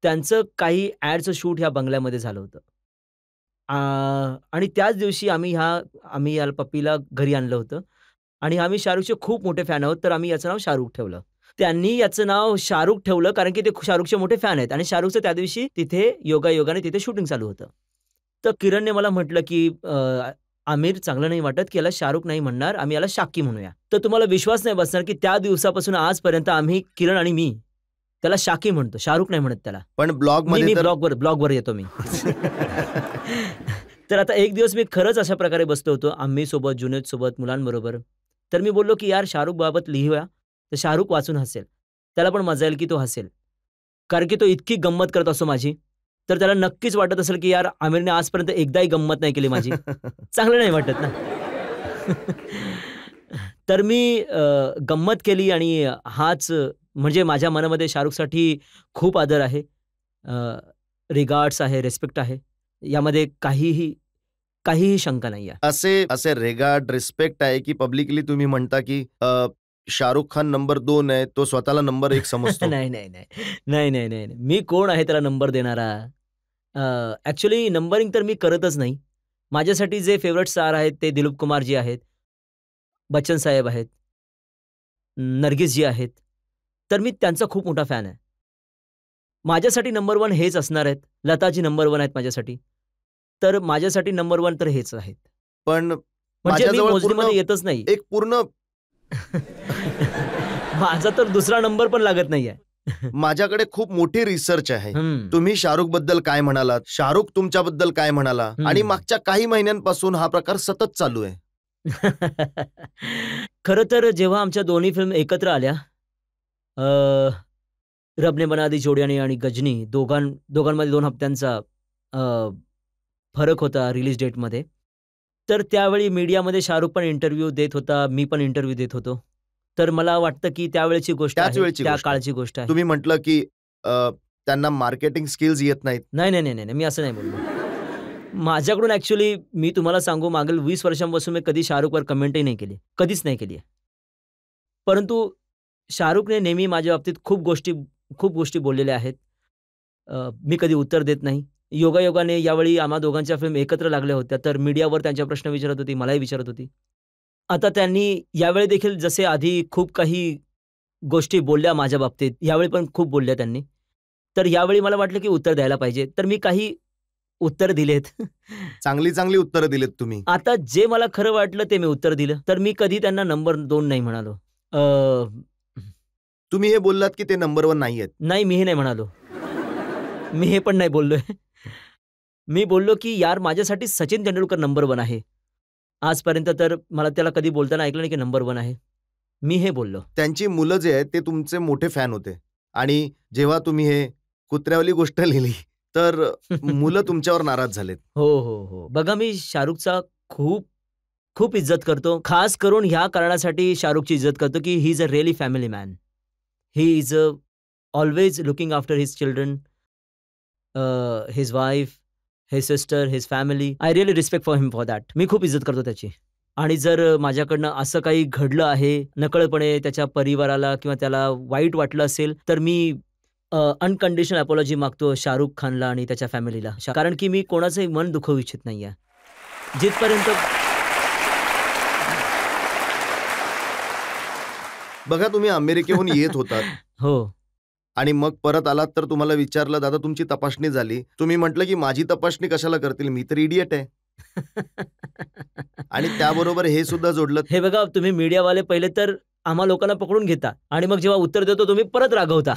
C: त्यांचं काही ॲडचं शूट ह्या बंगल्यामध्ये झालं होतं. आ, आणि त्याच दिवशी आम्ही या पप्पीला घरी आणलं होतं आणि आम्ही शाहरुखचे खूप मोठे फॅन आहोत, तर आम्ही याचं नाव शाहरुख ठेवलं. त्यांनी याचं नाव शाहरुख ठेवलं कारण की ते शाहरुखचे मोठे फॅन आहेत आणि शाहरुखचं त्या दिवशी तिथे योगायोगाने तिथे शूटिंग चालू होतं. तर किरणने मला म्हटलं, की "आमिर चांगलं नाही वाटत, की याला शाहरुख नाही म्हणणार, आम्ही याला शाकी म्हणूया." तर तुम्हाला विश्वास नाही बसणार, की त्या दिवसापासून आजपर्यंत आम्ही किरण आणि मी त्याला शाकी म्हणतो, शाहरुख नाही म्हणत त्याला.
B: पण ब्लॉगमध्ये
C: मी
B: तर
C: ब्लॉगवर येतो मी. तर आता एक दिवस मी खरंच अशा प्रकारे बसलो होतो आम्हीसोबत, जुनैदसोबत, मुलांबरोबर. तर मी बोललो, की "यार शाहरुख बाबत लिहूया." तर शाहरुख वाचून हसेल. त्याला पण मजा येईल, की तो हसेल. कारण की तो इतकी गंमत करत असतो माझी. तर त्याला नक्कीच वाटत असेल, की यार आमिरने आजपर्यंत एकदाही गंमत नाही केली माझी. चांगलं नाही वाटत ना. तर मी गंमत केली आणि हाच म्हणजे माझ्या मनामध्ये शाहरुखसाठी खूप आदर आहे. रिगार्ड्स आहे, रिस्पेक्ट आहे. यामध्ये काहीही शंका नाही आहे.
B: असे असे रेगार्ड, रिस्पेक्ट आहे की पब्लिकली तुम्ही म्हणता की शाहरुख खान नंबर 2 आहे, तो स्वतःला नंबर 1 समजतो.
C: नाही नाही नाही नाही नाही नाही नाही. मी कोण आहे त्याला नंबर देणारा? ॲक्च्युली नंबरिंग तर मी करतच नाही. माझ्यासाठी जे फेवरेट स्टार आहेत ते दिलीप कुमारजी आहेत, बच्चन साहेब आहेत, नर्गिसजी आहेत. तर मी त्यांचा खूप मोठा फॅन आहे. माझ्यासाठी नंबर 1 हेच असणार आहेत. लताजी नंबर 1 आहेत माझ्यासाठी. तर माझ्यासाठी नंबर 1 तर हेच आहेत.
B: पण
C: म्हणजे मी
B: माझ्याजवळ
C: मोजणीमध्ये
B: पूर्ण
C: येतच नाही.
B: एक पूर्ण
C: माझा तर दुसरा नंबर पण लागत नाहीये.
B: माझ्याकडे खूप मोठी रिसर्च आहे.
C: तुम्ही
B: तुम्ही शाहरुख बद्दल काय म्हणालात, शाहरुख तुमच्याबद्दल काय म्हणाला, आणि मागच्या काही महिन्यांपासून हा प्रकार सतत चालू आहे.
C: खरं तर जेव्हा आमच्या दोन्ही फिल्म एकत्र आल्या, रब ने बना दी जोडियानी आणि गजनी, दोघांमध्ये 2 हप्त्यांचा फरक होता रिलीज डेटमध्ये. तर त्यावेळी मीडियामध्ये शाहरुख पण इंटरव्ह्यू देत होता, मी पण इंटरव्ह्यू देत होतो. तर मला वाटतं की त्यावेळची गोष्ट
B: त्याच
C: आहे,
B: वेळची
C: त्या
B: गोष्ट आहे.
C: काळची गोष्ट आहे.
B: तुम्ही म्हटलं की त्यांना मार्केटिंग स्किल्स येत नाहीत.
C: नाही नाही नाही नाही, मी असं नाही बोललो. माझ्याकडून ॲक्च्युली मी तुम्हाला सांगू, मागील 20 वर्षांपासून मी कधी शाहरुखवर कमेंटही नाही केली, कधीच नाही केली आहे. परंतु शाहरुखने नेहमी माझ्या बाबतीत खूप गोष्टी बोललेल्या आहेत. मी कधी उत्तर देत नाही. योगायोगाने यावेळी आम्हा दोघांच्या फिल्म एकत्र लागल्या होत्या, तर मीडियावर त्यांच्या प्रश्न विचारत होती, मलाही विचारत होती. आता त्यांनी यावेळी देखील जसे आधी खूप काही गोष्टी बोलल्या माझ्या बाबतीत, यावेळी पण खूप बोलल्या त्यांनी. तर यावेळी मला वाटलं की उत्तर द्यायला पाहिजे. तर मी काही उत्तर दिलेत.
B: चांगली उत्तरं दिलीत तुम्ही.
C: आता जे मला खरं वाटलं ते मी उत्तर दिलं. तर मी कधी त्यांना नंबर 2 नाही म्हणालो.
B: तुम्ही हे बोललात की ते नंबर 1 नाहीयेत.
C: नाही, मी हे नाही म्हणालो. मी हे पण नाही बोललोय. मी बोललो की यार माझ्यासाठी सचिन तेंडुलकर नंबर 1 आहे. आजपर्यंत तर मला त्याला कधी बोलताना ऐकलं नाही की नंबर 1 आहे. मी हे बोललो.
B: त्यांची मुलं जे आहेत ते तुमचे मोठे फॅन होते, आणि जेव्हा तुम्ही हे कुत्र्यावाली गोष्ट लिहिली तर मुलं तुमच्यावर नाराज झालेत.
C: हो. बघा, मी शाहरुखचा खूप इज्जत करतो. खास करून ह्या कारणासाठी शाहरुखची इज्जत करतो की he is a really family man. He is always looking after his children, his wife, his sister, his family. I really respect for him for that. मी खूप इज्जत करतो त्याची. आणि जर माझ्याकडनं असं काही घडलं आहे, नकळतपणे त्याच्या परिवाराला किंवा त्याला वाईट वाटलं असेल, तर मी अनकंडिशनल अपॉलॉजी मागतो शाहरुख खानला आणि त्याच्या फॅमिलीला. कारण की मी कोणाचंही मन दुखवू इच्छित नाहीये. जिथपर्यंत
B: बघा, तुम्ही अमेरिकेहून येत होतात
C: हो.
B: आणि मग परत आलात तर तुम्हाला विचारलं, दादा तुमची तपासणी झाली. तुम्ही म्हटलं की माझी तपासणी कशाला करतील, मी तर इडियट आहे. आणि त्याबरोबर हे सुद्धा जोडलं.
C: हे बघा, तुम्ही मीडियावाले पहिले तर आम्हा लोकांना पकडून घेता आणि मग जेव्हा उत्तर देतो तुम्ही परत रागवता.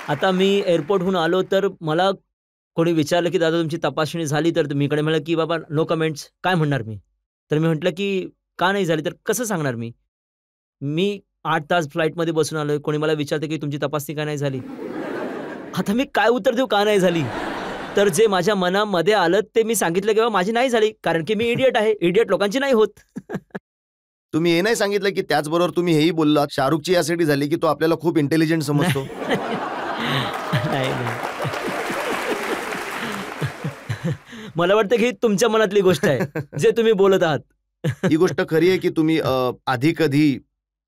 C: आता मी एअरपोर्टहून आलो तर मला कोणी विचारलं की दादा तुमची तपासणी झाली, तर मी इकडे म्हणलं की बाबा नो कमेंट्स. काय म्हणणार मी? तर मी म्हटलं की का नाही झाली, तर कसं सांगणार मी 8 तास फ्लाईटमध्ये बसून आलोय, कोणी मला विचारतं की तुमची तपासणी का नाही झाली. आता मी काय उत्तर देऊ का नाही झाली? तर जे माझ्या मनामध्ये आलं ते मी सांगितलं की बाबा माझी नाही झाली, कारण की मी इडियट आहे. इडियट लोकांची नाही होत.
B: तुम्ही हे नाही सांगितलं की त्याचबरोबर तुम्ही हेही बोललात शाहरुखची यासाठी झाली की तो आपल्याला खूप इंटेलिजंट समजतो.
C: नाही. मला वाटतं की तुमच्या मनातली गोष्ट आहे जे तुम्ही बोलत आहात.
B: ही गोष्ट खरी आहे की तुम्ही आधी कधी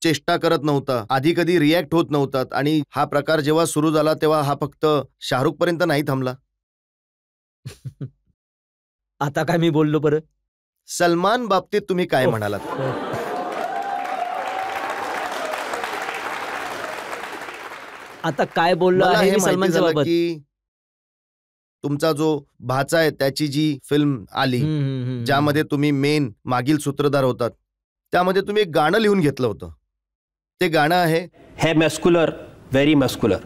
B: चेष्टा करत नव्हता, आधी कधी रिॲक्ट होत नव्हतात, आणि हा प्रकार जेव्हा सुरू झाला तेव्हा हा फक्त शाहरुख पर्यंत नाही थांबला.
C: आता काय मी बोललो बरं?
B: सलमान बाबतीत तुम्ही काय म्हणालात?
C: आता काय बोललो
B: मला
C: आहे
B: हे
C: मी
B: माहिती
C: सलमानच्या
B: झालं
C: बाबत?
B: की तुमचा जो भाचा आहे त्याची जी फिल्म आली ज्यामध्ये तुम्ही मेन मागील सूत्रधार होतात, त्यामध्ये तुम्ही एक गाणं लिहून घेतलं होतं. ते गाणं आहे
D: मस्कुलर, व्हेरी मस्कुलर,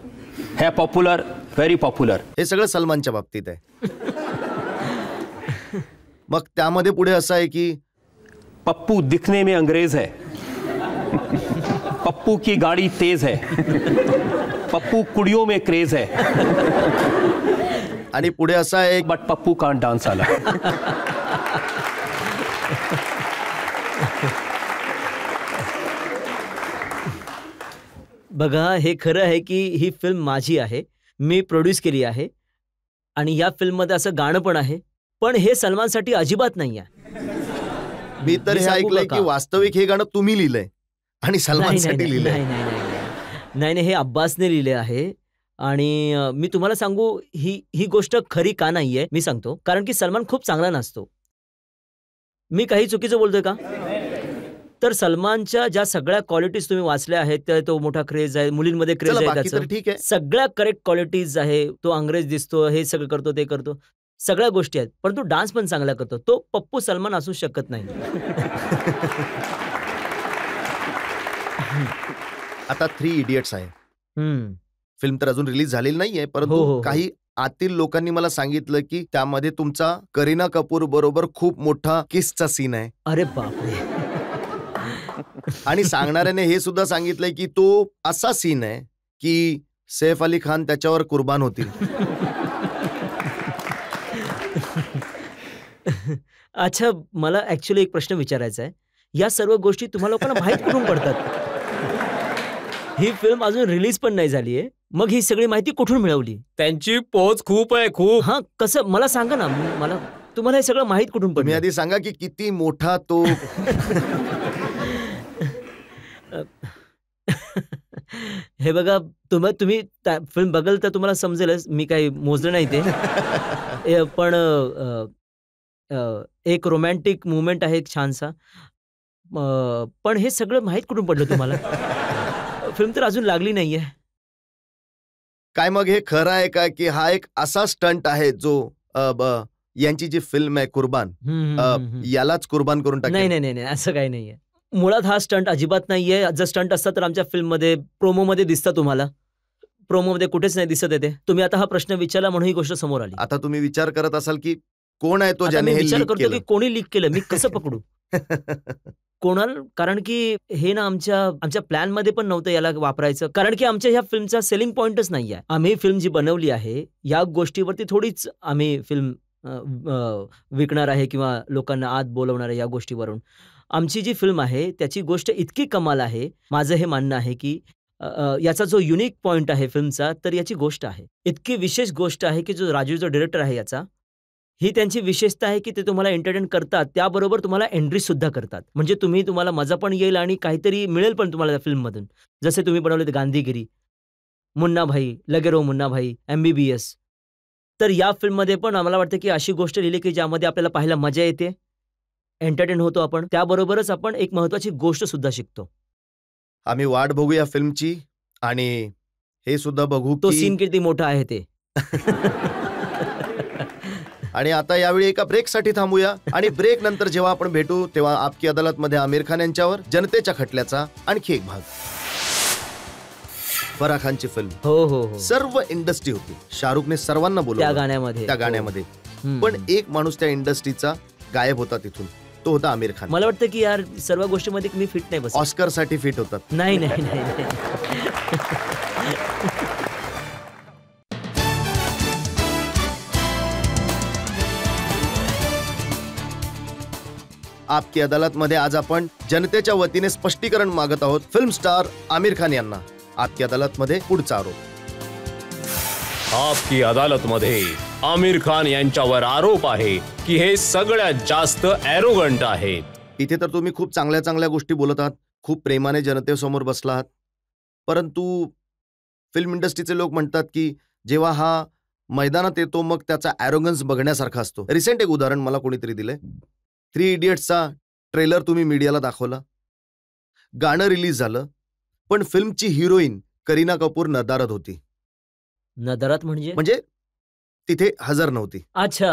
D: है पॉप्युलर, व्हेरी पॉप्युलर.
B: हे सगळं सलमानच्या बाबतीत आहे. मग त्यामध्ये पुढे असं आहे की
D: पप्पू दिखने में अंग्रेज है, पप्पू की गाड़ी तेज है, पप्पू कुड़ियों में क्रेज है,
B: आणि पुढे असं आहे
D: बट पप्पू कांट डांस आला.
C: बघा, हे खरं आहे की ही फिल्म माझी आहे, मी प्रोड्यूस केली आहे आणि या फिल्ममध्ये असं गाणं पण आहे, पण हे सलमानसाठी अजिबात नाही आहे.
B: मी तर हे
C: सांगू
B: ऐकलंय
C: का
B: की वास्तविक हे गाणं तुम्ही लिहिलंय आणि सलमानसाठी लिहिलंय.
C: नाही हे अब्बासने लिहिले आहे. आणि मी तुम्हाला सांगू ही गोष्ट खरी का नाहीये मी सांगतो. कारण की सलमान खूप चांगला नाचतो. मी काही चुकीचं बोलतोय का? तर सलमानच्या ज्या सगळ्या क्वालिटीज तुम्ही वाचल्या आहेत, त्या तो मोठा क्रेज आहे, मुलींमध्ये क्रेज
B: चला
C: आहे
B: बाकी तर
C: त्याचं.
B: ठीक आहे.
C: सगळ्या करेक्ट क्वालिटीज आहे. तो अंग्रेज दिसतो, हे सगळं करतो, ते करतो. सगळ्या गोष्टी आहेत. परंतु डान्स पण चांगला करतो. तो पप्पू सलमान असू शकत नाही.
B: आता 3 इडियट्स आहे.
C: हं.
B: फिल्म तर अजून रिलीज झालेली नाहीये, परंतु
C: हो.
B: काही आतील लोकांनी मला सांगितलं की त्यामध्ये तुमचा करीना कपूर बरोबर खूप मोठा किसचा सीन आहे.
C: अरे बापरे!
B: आणि सांगणाऱ्याने हे सुद्धा सांगितलंय की तो असा सीन आहे की सैफ अली खान त्याच्यावर कुर्बान होतील.
C: अच्छा, मला ॲक्चुअली एक प्रश्न विचारायचा आहे. या सर्व गोष्टी तुम्हा लोकांना माहीत कुठून पडतात? ही फिल्म अजून रिलीज पण नाही झाली आहे. मग ही सगळी माहिती कुठून मिळवली?
A: त्यांची पोच खूप आहे, खूप.
C: हां, कसं मला सांगा ना. मला तुम्हाला हे सगळं माहीत कुठून
B: तुम्ही
C: पडलं?
B: आधी सांगा की किती मोठा तो
C: हे बघा, तुम्ही फिल्म बघाल तर तुम्हाला समजेलच. मी काही मोजलं नाही ते. पण एक रोमॅन्टिक मूव्हमेंट आहे एक छानसा. पण हे सगळं माहीत कुठून पडलं तुम्हाला? फिल्म तर अजून लागली नाहीये.
B: काय मग हे खरं आहे का की हा एक असा स्टंट आहे जो यांची जी फिल्म आहे कुर्बान यालाच कुर्बान करून
C: नाही
B: टाकेल?
C: नाही असं काही नाहीये. मुळात हा स्टंट अजिबात नाहीये. जर स्टंट असता तर आमच्या फिल्ममध्ये प्रोमोमध्ये दिसतं तुम्हाला. प्रोमोमध्ये कुठेच नाही दिसत आहे ते. तुम्ही आता हा प्रश्न विचारला म्हणून ही गोष्ट समोर आली.
B: आता तुम्ही विचार करत असाल की कोण आहे तो
C: आता
B: ज्याने
C: मी
B: हे
C: विचार
B: लीक
C: करतो की
B: केलं?
C: कोणी लीक केलं, मी कसं पकडू? कोणाला? कारण की हे ना आमच्या प्लॅनमध्ये पण नव्हतं याला वापरायचं. कारण की आमच्या ह्या फिल्मचा सेलिंग पॉइंटच नाहीये. आम्ही फिल्म जी बनवली आहे, या गोष्टीवरती थोडीच आम्ही फिल्म विकणार आहे किंवा लोकांना आत बोलवणार आहे या गोष्टीवरून. आमची जी फिल्म आहे त्याची गोष्ट इतकी कमाल आहे. माझं हे मानणं आहे की याचा जो युनिक पॉइंट आहे फिल्मचा, तर याची गोष्ट आहे. इतकी विशेष गोष्ट आहे की जो राजीव जो डायरेक्टर आहे याचा, ही त्यांची विशेषता आहे की ते तुम्हाला एंटरटेन करतात. त्याबरोबर तुम्हाला एंट्री सुद्धा करतात. म्हणजे तुम्हाला मजा पण येईल आणि काहीतरी मिळेल पण तुम्हाला त्या फिल्ममधून. जसे तुम्ही बनवले गांधीगिरी, मुन्ना भाई, लगे रहो मुन्ना भाई, MBBS. तर या फिल्ममध्ये पण आम्हाला वाटतं की अशी गोष्ट लिहिली की ज्यामध्ये आपल्याला पाहायला मजा येते, एंटरटेन होतो आपण. त्याबरोबरच आपण एक महत्त्वाची गोष्ट सुद्धा शिकतो.
B: आम्ही वाट बघूया फिल्मची आणि हे सुद्धा बघू
C: तो
B: की
C: सीन किती मोठा आहे ते.
B: आणि आता यावेळी एका ब्रेकसाठी थांबूया आणि ब्रेक नंतर जेव्हा आपण भेटू तेव्हा आपकी अदालत मध्ये आमिर खान यांच्यावर जनतेच्या खटल्याचा आणखी एक भाग. फराह खानची फिल्म,
C: हो.
B: सर्व इंडस्ट्री होती. शाहरुखने सर्वांना
C: त्या
B: बोलवलं
C: गाण्यामध्ये.
B: त्या गाण्यामध्ये.
C: हम्म.
B: पण एक माणूस त्या इंडस्ट्रीचा गायब होता तिथून. तो होता आमिर खान.
C: मला वाटतं की यार सर्व गोष्टीमध्ये मी फिट नाही बस.
B: ऑस्कर साठी फिट होतात.
C: नाही.
B: आपकी अदालत मध्ये आज आपण जनतेच्या वतीने स्पष्टीकरण मागत आहोत फिल्म स्टार आमिर खान यांना. आपकी अदालत मध्ये पुढचा आरोप.
A: आपकी अदालत मध्ये आमिर खान यांच्यावर आरोप आहे की हे सगळ्यात जास्त ॲरोगंट आहेत.
B: इथे तर तुम्ही खूप चांगल्या चांगल्या गोष्टी बोलत आहात, खूप प्रेमाने जनतेसमोर बसला आहात, परंतु फिल्म इंडस्ट्रीचे लोक म्हणतात की जेव्हा हा मैदानात येतो मग त्याचा ॲरोगन्स बघण्यासारखा असतो. रिसेंट एक उदाहरण मला कोणीतरी दिलंय. 3 इडियट्सचा ट्रेलर तुम्ही मीडियाला दाखवला, गाणं रिलीज झालं, पण फिल्मची हिरोईन करीना कपूर नदारद होती.
C: नदारद म्हणजे
B: तिथे हजर नव्हती.
C: अच्छा.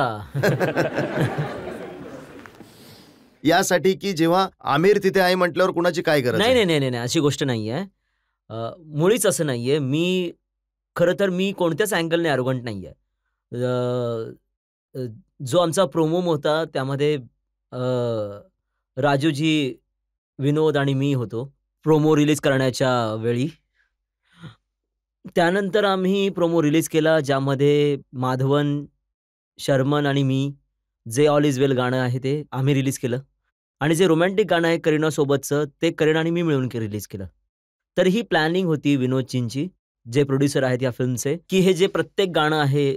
B: यासाठी की जेव्हा आमिर तिथे आहे म्हटल्यावर कुणाची काय गरज आहे?
C: नाही अशी गोष्ट नाहीये. मुळीच असं नाहीये. खरं तर मी कोणत्याच अँगलने ॲरोगंट नाहीये. जो आमचा प्रोमो होता त्यामध्ये राजूजी, विनोद आणि मी होतो प्रोमो रिलीज करण्याच्या वेळी. त्यानंतर आम्ही प्रोमो रिलीज केला ज्यामध्ये माधवन, शर्मन आणि मी जे ऑल इज वेल गाणं आहे ते आम्ही रिलीज केलं आणि जे रोमॅन्टिक गाणं आहे करीना सोबतचं ते करीना आणि मी मिळून रिलीज केलं. तर ही प्लॅनिंग होती विनोदजींची, जे प्रोड्युसर आहेत या फिल्मचे, की हे जे प्रत्येक गाणं आहे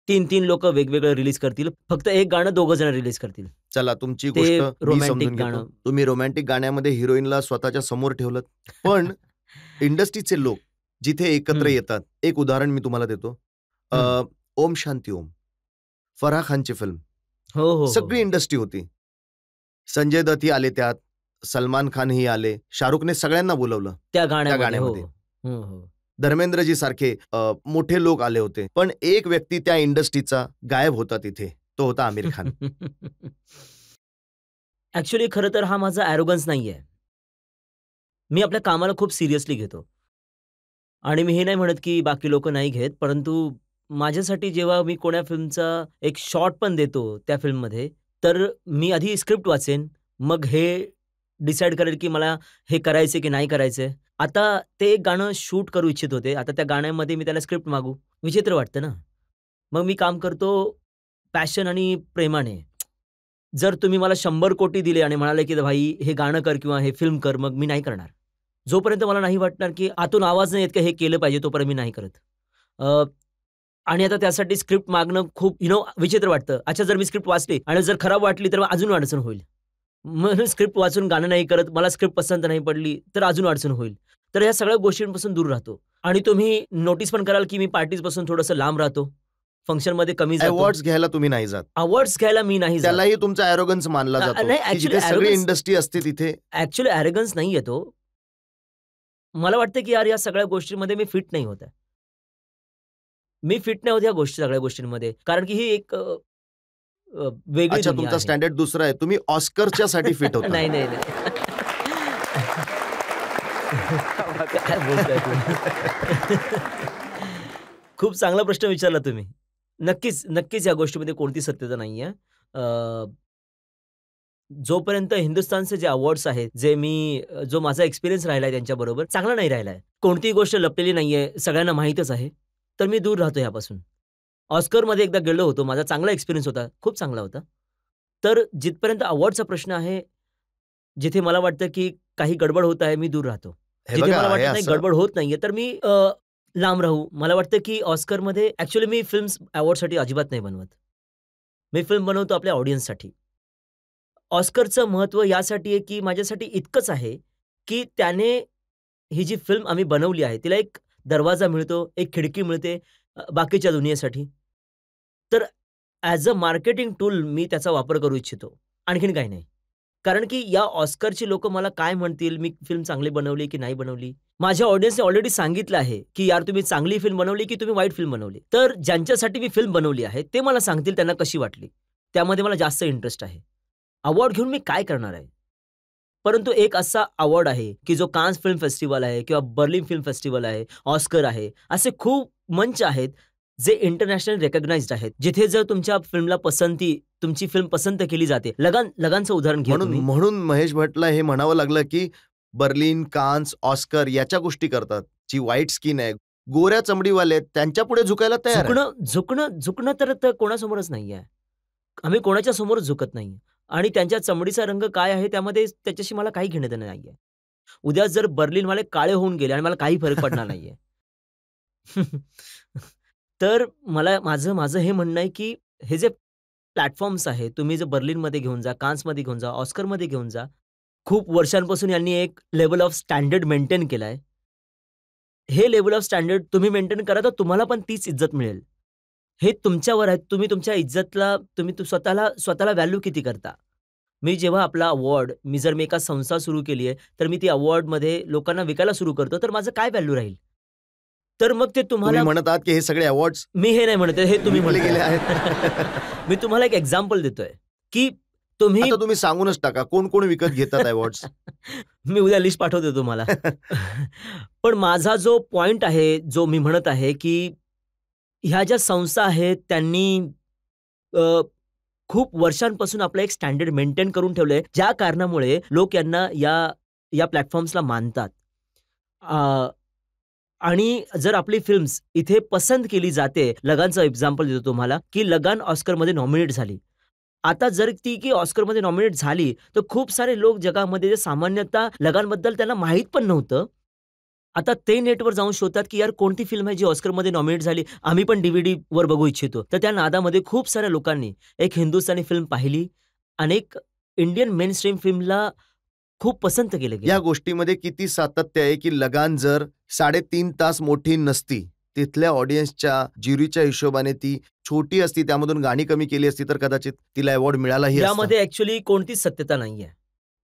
C: 3 लोक वेगवेगळं रिलीज करतील, फक्त एक गाणं 2 जण रिलीज करतील.
B: चला तुमची
C: ते
B: गोष्ट मी
C: romantic
B: समजून घेतो.
C: गाणं.
B: तुम्ही रोमॅन्टिक गाण्यामध्ये हिरोईनला स्वतःच्या समोर ठेवलं. पण इंडस्ट्रीचे लोक जिथे एकत्र येतात, एक उदाहरण मी तुम्हाला देतो. ओम शांती ओम, फराह खानची फिल्म,
C: हो हो
B: सगळी इंडस्ट्री होती. संजय दत्तही आले त्यात, सलमान खानही आले, शाहरुखने सगळ्यांना बोलवलं
C: त्या गाण्यामध्ये.
B: गाण्यामध्ये.
C: हो हो
B: धर्मेंद्रजी सारखे मोठे लोक आले होते. पण एक व्यक्ती त्या इंडस्ट्रीचा गायब होता तिथे, तो होता आमिर खान.
C: ऍक्च्युली खरं तर हा माझा ॲरोगन्स नाहीये. मी आपल्या कामाला खूप सिरियसली घेतो आणि मी हे नाही म्हणत की बाकी लोक नाही घेत, परंतु माझ्यासाठी जेव्हा मी कोण्या फिल्मचा एक शॉट पण देतो त्या फिल्ममध्ये, तर मी आधी स्क्रिप्ट वाचेन, मग हे डिसाईड करेल की मला हे करायचे की नाही करायचे. आता ते एक गाणं शूट करू इच्छित होते. आता त्या गाण्यामध्ये मी त्याला स्क्रिप्ट मागू, विचित्र वाटतं ना. मग मी काम करतो पॅशन आणि प्रेमाने. जर तुम्ही मला 100 कोटी दिले आणि म्हणाले की भाई हे गाणं कर किंवा हे फिल्म कर, मग मी नाही करणार. जोपर्यंत मला नाही वाटणार की आतून आवाज नाही येत की हे केलं पाहिजे, तोपर्यंत मी नाही करत. आणि आता त्यासाठी स्क्रिप्ट मागणं खूप विचित्र वाटतं. अच्छा, जर मी स्क्रिप्ट वाचली आणि जर खराब वाटली तर अजून अडचण होईल. मग स्क्रिप्ट वाचून गाणं नाही करत, मला स्क्रिप्ट पसंत नाही पडली तर अजून अडचण होईल. तर ह्या सगळ्या गोष्टींपासून दूर राहतो. आणि तुम्ही नोटीस पण कराल की मी पार्टीजपासून थोडंसं लांब राहतो, फंक्शनमध्ये कमी जातो.
B: अवॉर्ड्स घ्यायला तुम्ही नाही जात,
C: अवॉर्ड्स घ्यायला मी नाही जात.
B: त्यालाही तुमचा ॲरोगन्स मानला जातो.
C: नाही,
B: की
C: actually
B: जिथे सगळी
C: arrogance-
B: इंडस्ट्री असते तिथे
C: ऍक्च्युली ॲरोगन्स नाही येतो. मला वाटतं की यार या सगळ्या गोष्टींमध्ये मी फिट नाही होत आहे. मी फिट नाही होत या सगळ्या गोष्टींमध्ये, कारण की ही एक वेगळी
B: अच्छा,
C: दुनिया
B: तुमचा
C: आहे.
B: स्टँडर्ड दुसरा आहे. तुम्ही ऑस्करच्या साठी फिट होता.
C: नाही नाही नाही. काय बोलताय तुम्ही? खूप चांगला प्रश्न विचारला तुम्ही. नक्कीच नक्कीच या गोष्टीमध्ये कोणती सत्यता नाहीये. जोपर्यंत हिंदुस्थानचे जे अवॉर्ड्स आहेत, जो माझा एक्सपिरियन्स राहिलाय त्यांच्याबरोबर, चांगला नाही राहिलाय. कोणतीही गोष्ट लपलेली नाहीये, सगळ्यांना माहीतच आहे. तर मी दूर राहतो ह्यापासून. ऑस्करमध्ये एकदा गेलो होतो, माझा चांगला एक्सपिरियन्स होता, खूप चांगला होता. तर जिथपर्यंत अवॉर्डचा प्रश्न आहे, जिथे मला वाटतं की काही गडबड होत आहे, मी दूर राहतो.
B: हे
C: जिथे
B: बघा,
C: मला
B: हे
C: वाटत नाही
B: असं-
C: गडबड होत नाहीये, तर मी लांब राहू. मला वाटतं की ऑस्करमध्ये ॲक्च्युअली मी फिल्म्स अवॉर्डसाठी अजिबात नाही बनवत. मी फिल्म बनवतो आपल्या ऑडियन्ससाठी. ऑस्करचं महत्त्व यासाठी आहे की माझ्यासाठी इतकंच आहे की त्याने ही जी फिल्म आम्ही बनवली आहे, तिला एक दरवाजा मिळतो, एक खिडकी मिळते बाकीच्या दुनियेसाठी. तर ॲज अ मार्केटिंग टूल मी त्याचा वापर करू इच्छितो, आणखीन काही नाही. कारण की या ऑस्करची लोकं मला काय म्हणतील, मी फिल्म चांगली बनवली की नाही बनवली? माझ्या ऑडियन्सने ऑलरेडी सांगितलं आहे की यार तुम्ही चांगली फिल्म बनवली की तुम्ही वाईट फिल्म बनवली. तर ज्यांच्यासाठी मी फिल्म बनवली आहे, ते मला सांगतील त्यांना कशी वाटली. त्यामध्ये मला जास्त इंटरेस्ट आहे. अवॉर्ड घेऊन मी काय करणार आहे? परंतु एक असा अवॉर्ड आहे की जो कान्स फिल्म फेस्टिव्हल आहे किंवा बर्लिन फिल्म फेस्टिव्हल आहे, ऑस्कर आहे, असे खूप मंच आहेत जे इंटरनॅशनल रिकॉग्नाइज्ड आहेत. जिथे जर तुमच्या फिल्मला तुमची फिल्म पसंत केली जाते. लगानचं उदाहरण घ्या तुम्ही.
B: म्हणून महेश भट्टला हे म्हणावं लागलं की बर्लिन, कान्स, ऑस्कर याच्या गोष्टी करतात. जी व्हाईट स्किन आहे, गोऱ्या चमडीवाले आहेत, त्यांच्या पुढे झुकायला तयार आहे.
C: झुकणं तर कोणासमोरच नाहीये. आम्ही कोणाच्या समोरच झुकत नाही. आणि त्यांच्या चमडीचा रंग काय आहे त्यामध्ये त्याच्याशी मला काही घेणं देणं नाहीये. उद्या जर बर्लिनवाले काळे होऊन गेले आणि मला काही फरक पडणार नाहीये. तर माझं हे म्हणणं आहे की हे जे प्लॅटफॉर्म्स आहेत, तुम्ही जे बर्लिनमध्ये घेऊन जा, कान्समध्ये घेऊन जा, ऑस्करमध्ये घेऊन जा. खूप वर्षांपासून यांनी एक लेव्हल ऑफ स्टँडर्ड मेंटेन केलाय. हे लेव्हल ऑफ स्टँडर्ड तुम्ही मेंटेन करा तर तुम्हाला पण तीच इज्जत मिळेल. हे तुमच्यावर आहे. तुम्ही तुमच्या इज्जतला स्वतःला व्हॅल्यू किती करता? मी जेव्हा आपला अवॉर्ड जर मी एका संस्था सुरू केली आहे, तर मी ती अवॉर्डमध्ये लोकांना विकायला सुरू करतो, तर माझं काय व्हॅल्यू राहील? तर मग ते
B: तुम्ही
C: तुम्हाला
B: म्हणत आहात की हे सगळे अवॉर्ड्स
C: मी हे नाही म्हणत आहे, हे तुम्ही
B: विकले गेले
C: म्हणताय. मी तुम्हाला एक एक्झाम्पल देतोय की तुम्ही
B: आता तुम्ही सांगूनच टाका कोण कोण विकत घेतात अवॉर्ड्स.
C: मी उद्या लिस्ट पाठवतो तुम्हाला. पण माझा जो पॉइंट आहे, जो मी म्हणत आहे की ह्या ज्या संस्था आहेत त्यांनी खूप वर्षांपासून आपलं एक स्टँडर्ड मेंटेन करून ठेवलंय, ज्या कारणामुळे लोक यांना या प्लॅटफॉर्म्सला मानतात. आणि जर आपली फिल्म्स इथे पसंत केली जाते, लगानचं एक्झाम्पल देतो तुम्हाला की लगान ऑस्करमध्ये नॉमिनेट झाली. आता जर ती की ऑस्करमध्ये नॉमिनेट झाली, तर खूप सारे लोक जगामध्ये जे सामान्यतः लगानबद्दल त्यांना माहीत पण नव्हतं. आता ते नेटवर जाऊन शोधतात की यार कोणती फिल्म आहे जी ऑस्करमध्ये नॉमिनेट झाली, आम्ही पण DVDवर बघू इच्छितो. तर त्या नादामध्ये खूप साऱ्या लोकांनी एक हिंदुस्थानी फिल्म पाहिली अनेक इंडियन मेन स्ट्रीम फिल्मला खूप पसंत केलं
B: या
C: गेलं.
B: गोष्टीमध्ये किती सातत्य आहे की लगान जर 3.5 तास मोठी नसती, तिथल्या ऑडियन्सच्या ज्युरीच्या हिशोबाने ती छोटी असती, त्यामधून गाणी कमी केली असती तर कदाचित तिला अवॉर्ड मिळालाही असता.
C: यामध्ये ऍक्च्युली कोणतीच सत्यता नाहीये.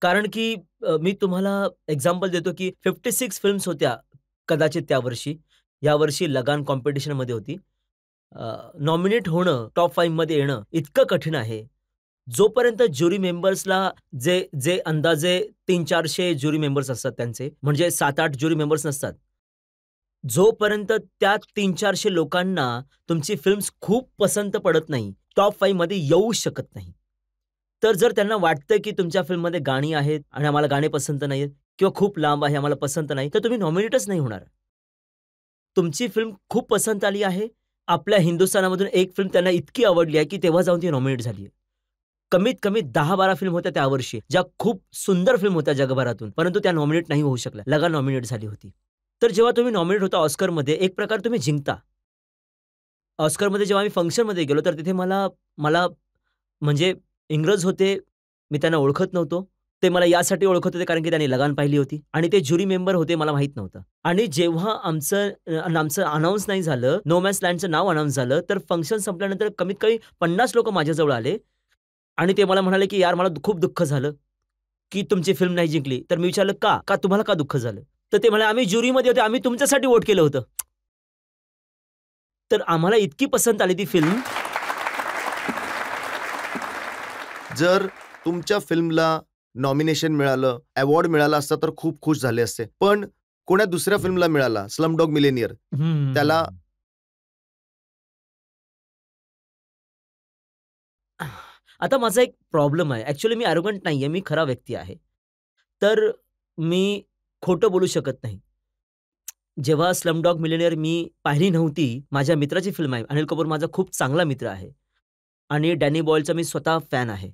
C: कारण की मी तुम्हाला एक्झाम्पल देतो की 56 फिल्म्स होत्या कदाचित त्या वर्षी. यावर्षी लगान कॉम्पिटिशनमध्ये होती. नॉमिनेट होणं, टॉप 5 मध्ये येणं इतकं कठीण आहे. जोपर्यंत ज्युरी मेंबर्सला जे जे अंदाजे 300-400 ज्युरी मेंबर्स असतात त्यांचे, म्हणजे 7-8 ज्युरी मेंबर्स नसतात. जोपर्यंत त्या 300-400 लोकांना तुमची फिल्म्स खूप पसंत पडत नाही, टॉप 5 मध्ये येऊ शकत नाही. तर जर त्यांना वाटतं की तुमच्या फिल्ममध्ये गाणी आहेत आणि आम्हाला गाणे पसंत नाहीत किंवा खूप लांब आहे, आम्हाला पसंत नाही, तर तुम्ही नॉमिनेटच नाही होणार. तुमची फिल्म खूप पसंत आली आहे. आपल्या हिंदुस्थानामधून एक फिल्म त्यांना इतकी आवडली आहे की तेव्हा जाऊन ती नॉमिनेट झाली आहे. कमीत कमी 10-12 फिल्म होत्या त्यावर्षी, ज्या खूप सुंदर फिल्म होत्या जगभरातून, परंतु त्या नॉमिनेट नाही होऊ शकल्या. लगान नॉमिनेट झाली होती. तर जेव्हा तुम्ही नॉमिनेट होता ऑस्करमध्ये, एक प्रकार तुम्ही जिंकता. ऑस्करमध्ये जेव्हा आम्ही फंक्शनमध्ये गेलो, तर तिथे मला मला म्हणजे इंग्रज होते, मी त्यांना ओळखत नव्हतो. ते मला यासाठी ओळखत होते कारण की त्यांनी लगान पाहिली होती आणि ते ज्युरी मेंबर होते, मला माहीत नव्हतं. आणि जेव्हा आमचं अनाउन्स नाही झालं, नो मॅन्स लँडचं नाव अनाउन्स झालं, तर फंक्शन संपल्यानंतर कमीत कमी 50 लोकं माझ्याजवळ आले आणि ते मला म्हणाले की "यार, मला खूप दुःख झालं की तुमची फिल्म नाही जिंकली." तर मी विचारलं, "का? का तुम्हाला का दुःख झालं?" तर ते म्हणाले, "आम्ही ज्युरीमध्ये होते, आम्ही तुमच्यासाठी वोट केलं होतं." तर आम्हाला इतकी पसंत आली ती फिल्म.
B: जर तुमच्या फिल्मला नॉमिनेशन मिळालं, अवॉर्ड मिळाला असता तर खूप खुश झाले असते. पण कोण्या दुसऱ्या फिल्मला मिळाला, स्लमडॉग मिलेनियर, त्याला
C: आता माझा एक प्रॉब्लेम आहे. ॲक्चुअली मी ॲरोगंट नाहीये, मी खरा व्यक्ती आहे. तर मी खोटं बोलू शकत नाही. जेव्हा स्लमडॉग मिलियनेअर मी पाहिली नव्हती, माझ्या मित्राची फिल्म आहे. अनिल कपूर माझा खूप चांगला मित्र आहे आणि डॅनी बॉयलचा मी स्वतः फॅन आहे.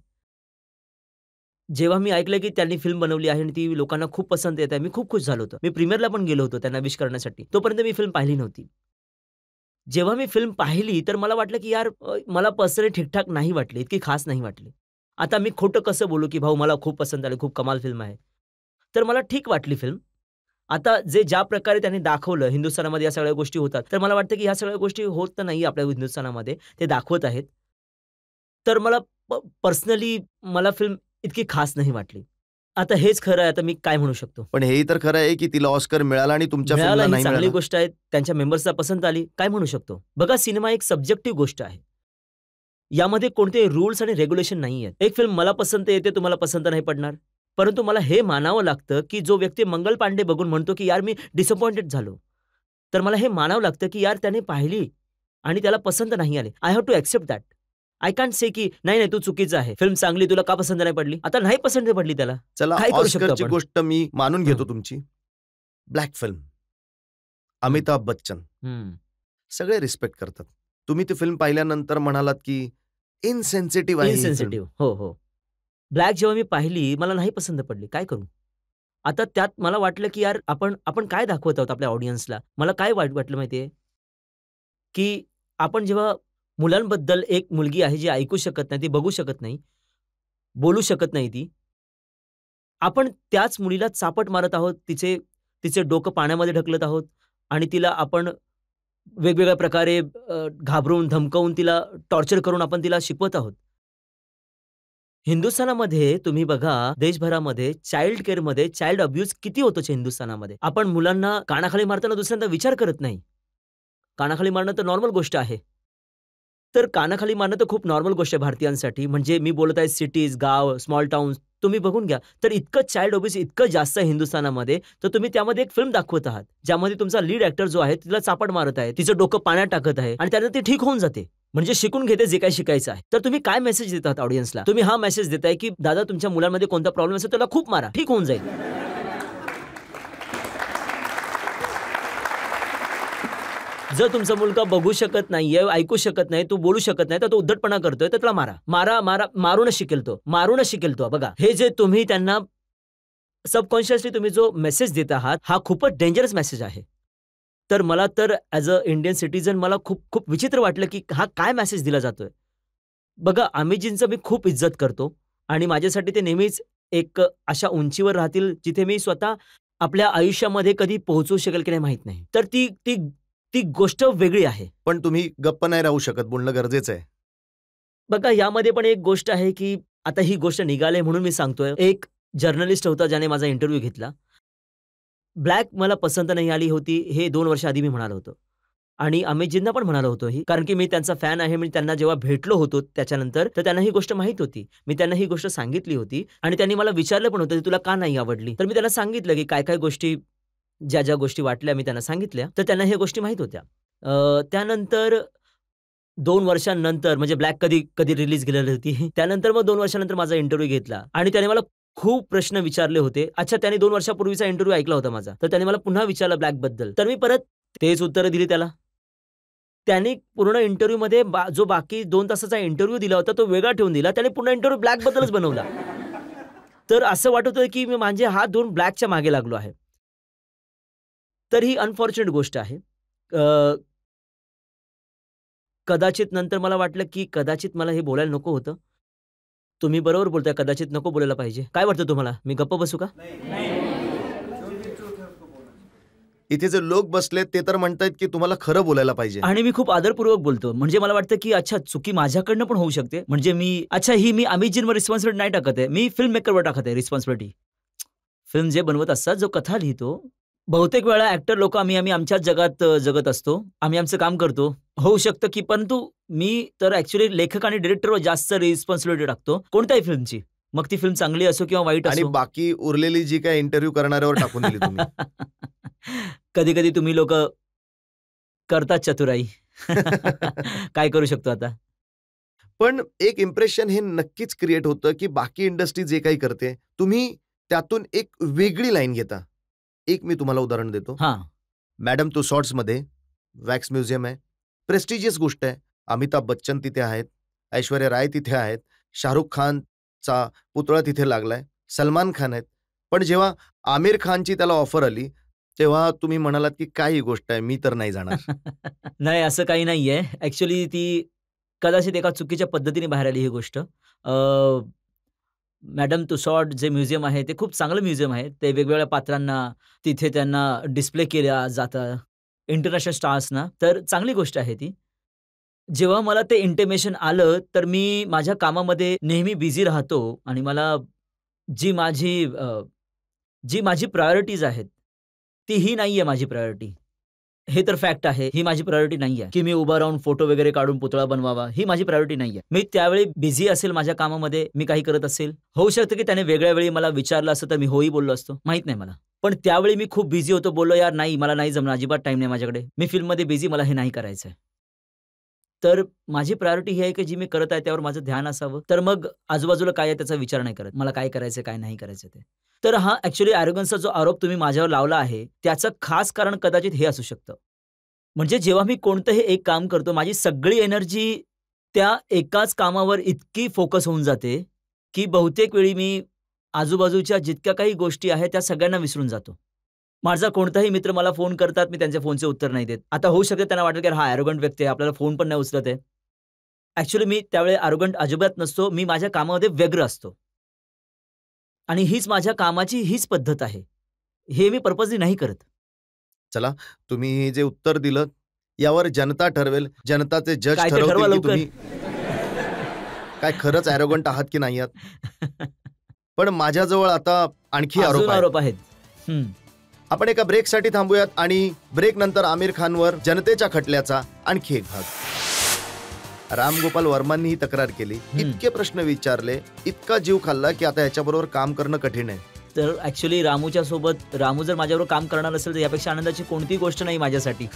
C: जेव्हा मी ऐकलं की त्यांनी फिल्म बनवली आहे आणि ती लोकांना खूप पसंत येत आहे, मी खूप खुश झालो होतो. मी प्रीमियरला पण गेलो होतो त्यांना विश करण्यासाठी. तोपर्यंत मी फिल्म पाहिली नव्हती. जेव्हा मी फिल्म पाहिली, तर मला वाटलं की यार मला पर्सनली ठीक-ठाक नाही वाटली, इतकी खास नाही वाटली. आता मी खोटं कसं बोलू की भाऊ मला खूप पसंत आली, खूप कमाल फिल्म आहे. तर मला ठीक वाटली फिल्म. आता ज्या प्रकारे त्यांनी दाखवलं हिंदुस्थानामध्ये या सगळ्या गोष्टी होतात, तर मला वाटतं की ह्या सगळ्या गोष्टी होत तर नाही आपल्या हिंदुस्थानामध्ये, ते दाखवत आहेत. तर मला पर्सनली मला फिल्म इतकी खास नाही वाटली. आता हेच खरं आहे, आता मी काय म्हणू शकतो?
B: पण हेही तर खरं आहे की तिला ऑस्कर मिळाला आणि तुमच्या
C: मिळाला
B: फिल्मला
C: ही
B: नाही
C: चांगली
B: मिळाला.
C: गोष्ट आहे. त्यांच्या मेंबर्सला पसंत आली, काय म्हणू शकतो? बघा सिनेमा एक सब्जेक्टिव्ह गोष्ट आहे. यामध्ये कोणते रूल्स आणि रेग्युलेशन नाहीयेत. एक फिल्म मला पसंत येते, तुम्हाला पसंत नाही पडणार. परंतु मला हे मानावं लागतं, की जो व्यक्ती मंगल पांडे बघून म्हणतो, की यार मी डिसअपॉइंटेड झालो. तर मला हे मानावं लागतं, की यार त्याने पाहिली आणि त्याला पसंत नाही आली. I have to accept that. I can't say की नाही, नाही तू चुकीचं आहे. फिल्म चांगली तुला का पसंत नाही पडली? आता नाही पसंत पडली त्याला.
B: चला,
C: काय करू शकतो
B: ऑस्करची
C: आपण?
B: गोष्ट मी मानून घेतो
C: हं.
B: तुमची. ब्लॅक फिल्म, अमिताभ बच्चन,
C: हं.
B: सगळे रिस्पेक्ट करतात. तुम्ही ती फिल्म पाहिल्यानंतर म्हणालात की इनसेन्सिटिव्ह आहे ही फिल्म.
C: इनसेन्सिटिव्ह. हो, हो. ब्लॅक जेव्हा मी पाहिली, मला नाही पसंत पडली. काय करू? आता त्यात मला वाटलं, की यार आपण आपण काय दाखवत आहोत आपल्या ऑडियन्सला? मला काय वाईट वाटलं माहिती आहे? की आपण जेव्हा मुलांबद्दल एक मुलगी आहे जी ऐकू शकत नाही, ती बघू शकत नाही, बोलू शकत नाही ती. आपण त्याच मुलीला चापट मारत आहोत, तिचे डोकं पाण्यामध्ये ढकलत आहोत आणि तिला आपण वेगवेगळ्या प्रकारे घाबरवून, धमकावून तिला टॉर्चर करून आपण तिला शिकवत आहोत. हिंदुस्थानामध्ये तुम्ही बघा, देशभरामध्ये चाइल्ड केअरमध्ये चाइल्ड अब्यूज किती होतो हिंदुस्थानामध्ये. आपण मुलांना कानाखाली मारताना दुसऱ्यांदा विचार करत नाही. कानाखाली मारणं तर नॉर्मल गोष्ट आहे. तर कानाखाली मारणं तर खूप नॉर्मल गोष्ट आहे भारतीयांसाठी. म्हणजे मी बोलत आहे सिटीज, गाव, स्मॉल टाउन्स तुम्ही बघून घ्या. तर इतकं चाइल्ड अब्यूज इतकं जास्त आहे हिंदुस्थानामध्ये, तर तुम्ही त्यामध्ये एक फिल्म दाखवत आहात, ज्यामध्ये तुमचा लीड ॲक्टर जो आहे, तिला चापट मारत आहे, तिचं डोकं पाण्यात टाकत आहे आणि त्यानंतर ती ठीक होऊन जाते. म्हणजे शिकून घेते जे काही शिकायचं आहे. तर तुम्ही काय मेसेज देतात ऑडियन्सला? तुम्ही हा मेसेज देताय, की दादा तुमच्या मुलांमध्ये कोणता प्रॉब्लेम असेल त्याला खूप मारा, ठीक होऊन जाईल. जर तुमचा मुलगा बघू शकत नाहीये, ऐकू शकत नाही, तो बोलू शकत नाही, तर तो उद्धटपणा करतोय, तर त्याला मारा. मारा, मारूनच शिकेल तो. बघा, हे जे तुम्ही त्यांना सबकॉन्शियसली तुम्ही जो मेसेज देत आहात, हा खूपच डेंजरस मेसेज आहे. तर मला तर ॲज अ इंडियन सिटिझन मला खूप विचित्र वाटलं, की हा काय मेसेज दिला जातोय. बघा, आमिरजींचं मी खूप इज्जत करतो आणि माझ्यासाठी ते नेहमीच एक अशा उंचीवर राहतील जिथे मी स्वतः आपल्या आयुष्यामध्ये कधी पोहोचू शकेल की नाही माहित नाही. तर ती ती ती गोष्ट वेगळी आहे.
B: पण तुम्ही गप्प नाही राहू शकत, बोलणं गरजेचं आहे.
C: बघा यामध्ये पण एक गोष्ट आहे की आता ही गोष्ट निघाली म्हणून मी सांगतोय. एक जर्नलिस्ट होता ज्याने माझा इंटरव्ह्यू घेतला. ब्लॅक मला पसंत नाही आली होती हे 2 वर्ष आधी मी म्हणालो होतो. आणि अमितजींना पण म्हणालो होतो ही, कारण की मी त्यांचा फॅन आहे. मी त्यांना जेव्हा भेटलो होतो त्याच्यानंतर तर त्यांना ही गोष्ट माहीत होती. मी त्यांना ही गोष्ट सांगितली होती आणि त्यांनी मला विचारलं पण होतं, "तुला का नाही आवडली?" तर मी त्यांना सांगितलं की काय-काय गोष्टी, ज्या गोष्टी वाटल्या मी त्यांना सांगितल्या. तर त्यांना ह्या गोष्टी माहीत होत्या. त्यानंतर 2 वर्षांनंतर म्हणजे ब्लॅक कधी रिलीज केलेली होती. त्यानंतर मग 2 वर्षानंतर माझा इंटरव्ह्यू घेतला आणि त्याने मला खूप प्रश्न विचारले होते. अच्छा, त्याने 2 वर्षापूर्वीचा इंटरव्ह्यू ऐकला होता माझा. तर त्याने मला पुन्हा विचारलं ब्लॅकबद्दल. तर मी परत तेच उत्तरं दिली त्याला. त्याने पूर्ण इंटरव्ह्यूमध्ये जो बाकी 2 तासाचा इंटरव्ह्यू दिला होता तो वेगळा ठेवून दिला. त्याने पुन्हा इंटरव्ह्यू ब्लॅकबद्दलच बनवला. तर असं वाटत होतं की मी म्हणजे हा 2 ब्लॅकच्या मागे लागलो आहे. तर ही अनफॉर्च्युनेट गोष्ट आहे. कदाचित नंतर मला वाटलं की कदाचित मला हे बोलायला नको होतं. तुम्ही बरोबर बोलताय, कदाचित नको बोलायला पाहिजे. काय वाटतं तुम्हाला? मी गप्प बसू का?
B: इथे जे लोक बसलेत ते तर म्हणतायत की तुम्हाला खरं बोलायला पाहिजे.
C: आणि मी खूप आदरपूर्वक बोलतो. म्हणजे मला वाटतं की अच्छा चुकी माझ्याकडनं पण होऊ शकते. म्हणजे मी अमितजींवर रिस्पॉन्सिबिलिटी नाही टाकत आहे. मी फिल्म मेकरवर टाकत आहे रिस्पॉन्सिबिलिटी. फिल्म जे बनवत असतात, जो कथा लिहितो, बहुतेक वेळा ॲक्टर लोकं आम्ही आमच्याच जगात जगत असतो. आम्ही आमचं काम करतो. होऊ शकतं की परंतु मी तर ॲक्चुअली लेखक आणि डायरेक्टरवर जास्त रिस्पॉन्सिबिलिटी टाकतो कोणत्याही फिल्मची. मग ती फिल्म चांगली असो किंवा वाईट
B: आणि
C: असो.
B: बाकी उरलेली जी काय इंटरव्ह्यू करणाऱ्यावर टाकून दिली तुम्ही.
C: कधी-कधी तुम्ही लोकं करतात चतुराई. काय करू शकतो आता?
B: पण एक इम्प्रेशन हे नक्कीच क्रिएट होतं की बाकी इंडस्ट्री जे काही करते, तुम्ही त्यातून एक वेगळी लाईन घेता. एक मी तुम्हाला उदाहरण देतो.
C: हां.
B: मॅडम तुसॉड्समध्ये वॅक्स म्युझियम आहे. प्रेस्टिजियस गोष्ट आहे. अमिताभ बच्चन तिथे आहेत, ऐश्वर्या राय तिथे आहेत, शाहरुख खानचा पुतळा तिथे लागलाय, सलमान खान आहेत. पण जेव्हा आमिर खानची त्याला ऑफर आली, तेव्हा तुम्ही म्हणालात की काय ही गोष्ट आहे, मी तर नाही जाणार.
C: नाही, असं काही नाहीये. ॲक्चुअली ती कदाचित एका चुकीच्या पद्धतीने बाहेर आली ही गोष्ट. मॅडम तुसॉड जे म्युझियम आहे ते खूप चांगलं म्युझियम आहे. ते वेगवेगळ्या पात्रांना तिथे त्यांना डिस्प्ले केल्या जातं, इंटरनॅशनल स्टार्सना. तर चांगली गोष्ट आहे ती. जेव्हा मला ते इंटिमेशन आलं, तर मी माझ्या कामामध्ये नेहमी बिझी राहतो आणि मला जी माझी जी माझी प्रायोरिटीज आहेत, ती ही नाहीये माझी प्रायोरिटी. हे तर फॅक्ट आहे. ही माझी प्रायोरिटी नाहीये, की मी उभा राहून फोटो वगैरे काढून पुतळा बनवावा. ही माझी प्रायोरिटी नाहीये. मी त्यावेळी बिझी असेल माझ्या कामामध्ये, मी काही करत असेल. होऊ शकतं की त्याने वेगळ्या वेळी मला विचारलं असतं तर मी होही बोललो असतो. माहीत नाही मला. पण त्यावेळी मी खूप बिझी होतो. बोललो, "यार नाही, मला नाही जमणार. अजिबात टाईम नाही माझ्याकडे. मी फिल्ममध्ये बिझी, मला हे नाही करायचंय." तर माझी प्रायोरिटी ही आहे की जी मी करत आहे त्यावर माझं ध्यान असावं. तर मग आजूबाजूला काय आहे त्याचा विचार नाही करत. मला काय करायचंय, काय नाही करायचं ते. तर हा ॲक्चुअली ॲरोगन्सचा जो आरोप तुम्ही माझ्यावर लावला आहे, त्याचं खास कारण कदाचित हे असू शकतं. म्हणजे जेव्हा मी कोणतंही एक काम करतो, माझी सगळी एनर्जी त्या एकाच कामावर इतकी फोकस होऊन जाते, की बहुतेक वेळी मी आजूबाजूच्या जितक्या काही गोष्टी आहेत, त्या सगळ्यांना विसरून जातो. माझा कोणताही मित्र मला फोन करतात, मी त्यांच्या फोनचे उत्तर नाही देत. आता होऊ शकतं त्यांना वाटेल, की हा ॲरोगंट व्यक्ती आहे, आपल्याला फोन पण नाही उचलत आहे. ॲक्चुअली मी त्यावेळी ॲरोगंट अजिबात नसतो. मी माझ्या कामामध्ये व्यग्र असतो. आणि हीच माझ्या कामाची हीच पद्धत आहे. हे मी पर्पजली नाही करत.
B: चला, तुम्ही जे उत्तर दिलं यावर जनता ठरवेल. जनताचे जज
C: काय ते ठरवा
B: ठरवतील की
C: लवकर.
B: तुम्ही काय खरंच ॲरोगंट आहात की नाही आहात. पण माझ्याजवळ आता आणखी
C: अजून
B: आरोप आहेत.
C: आरोप आहेत. हं.
B: आपण एका ब्रेकसाठी थांबूयात आणि ब्रेक नंतर आमिर खानवर जनतेच्या खटल्याचा आणखी एक भाग. राम गोपाल वर्मांनी ही तक्रार केली, इतके प्रश्न विचारले, इतका जीव खाल्ला की आता याच्याबरोबर काम करणं कठीण आहे.
C: तर ॲक्चुअली रामूच्या सोबत रामू जर माझ्याबरोबर काम करणार असेल तर यापेक्षा आनंदाची कोणतीही गोष्ट नाही माझ्यासाठी.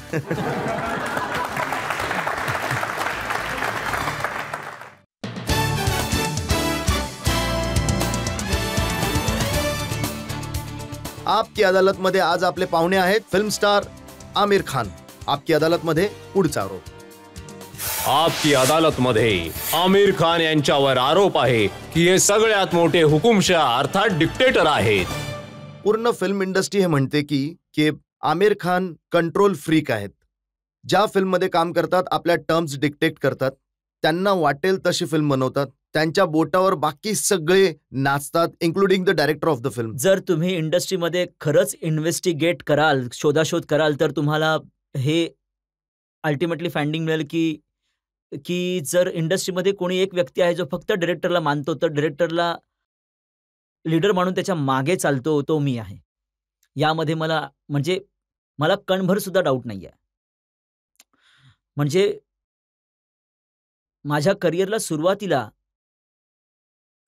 B: आपकी अदालत मध्ये आज आपले पाहुणे आहेत फिल्म स्टार आमिर खान. आपकी अदालत मध्ये पुढचा आरोप.
A: आपकी अदालत मध्ये आमिर खान यांच्यावर आरोप आहे की हे सगळ्यात मोठे हुकुमशाह अर्थात डिक्टेटर आहेत.
B: पूर्ण फिल्म इंडस्ट्री हे म्हणते की आमिर खान कंट्रोल फ्रीक आहेत. ज्या फिल्ममध्ये काम करतात आपल्या टर्म्स डिक्टेट करतात, त्यांना वाटेल तशी फिल्म बनवतात, त्यांच्या बोटावर बाकी सगळे नाचतात, including the director of the film.
C: जर तुम्ही इंडस्ट्रीमध्ये खरंच इन्व्हेस्टिगेट कराल, शोधाशोध कराल, तर तुम्हाला हे अल्टिमेटली फाइंडिंग मिळेल की की जर इंडस्ट्रीमध्ये कोणी एक व्यक्ती आहे जो फक्त डायरेक्टरला मानतो, तर डायरेक्टरला लीडर म्हणून त्याच्या मागे चालतो, तो मी आहे. यामध्ये मला कणभर सुद्धा डाऊट नाहीये. म्हणजे माझ्या करिअरला सुरुवातीला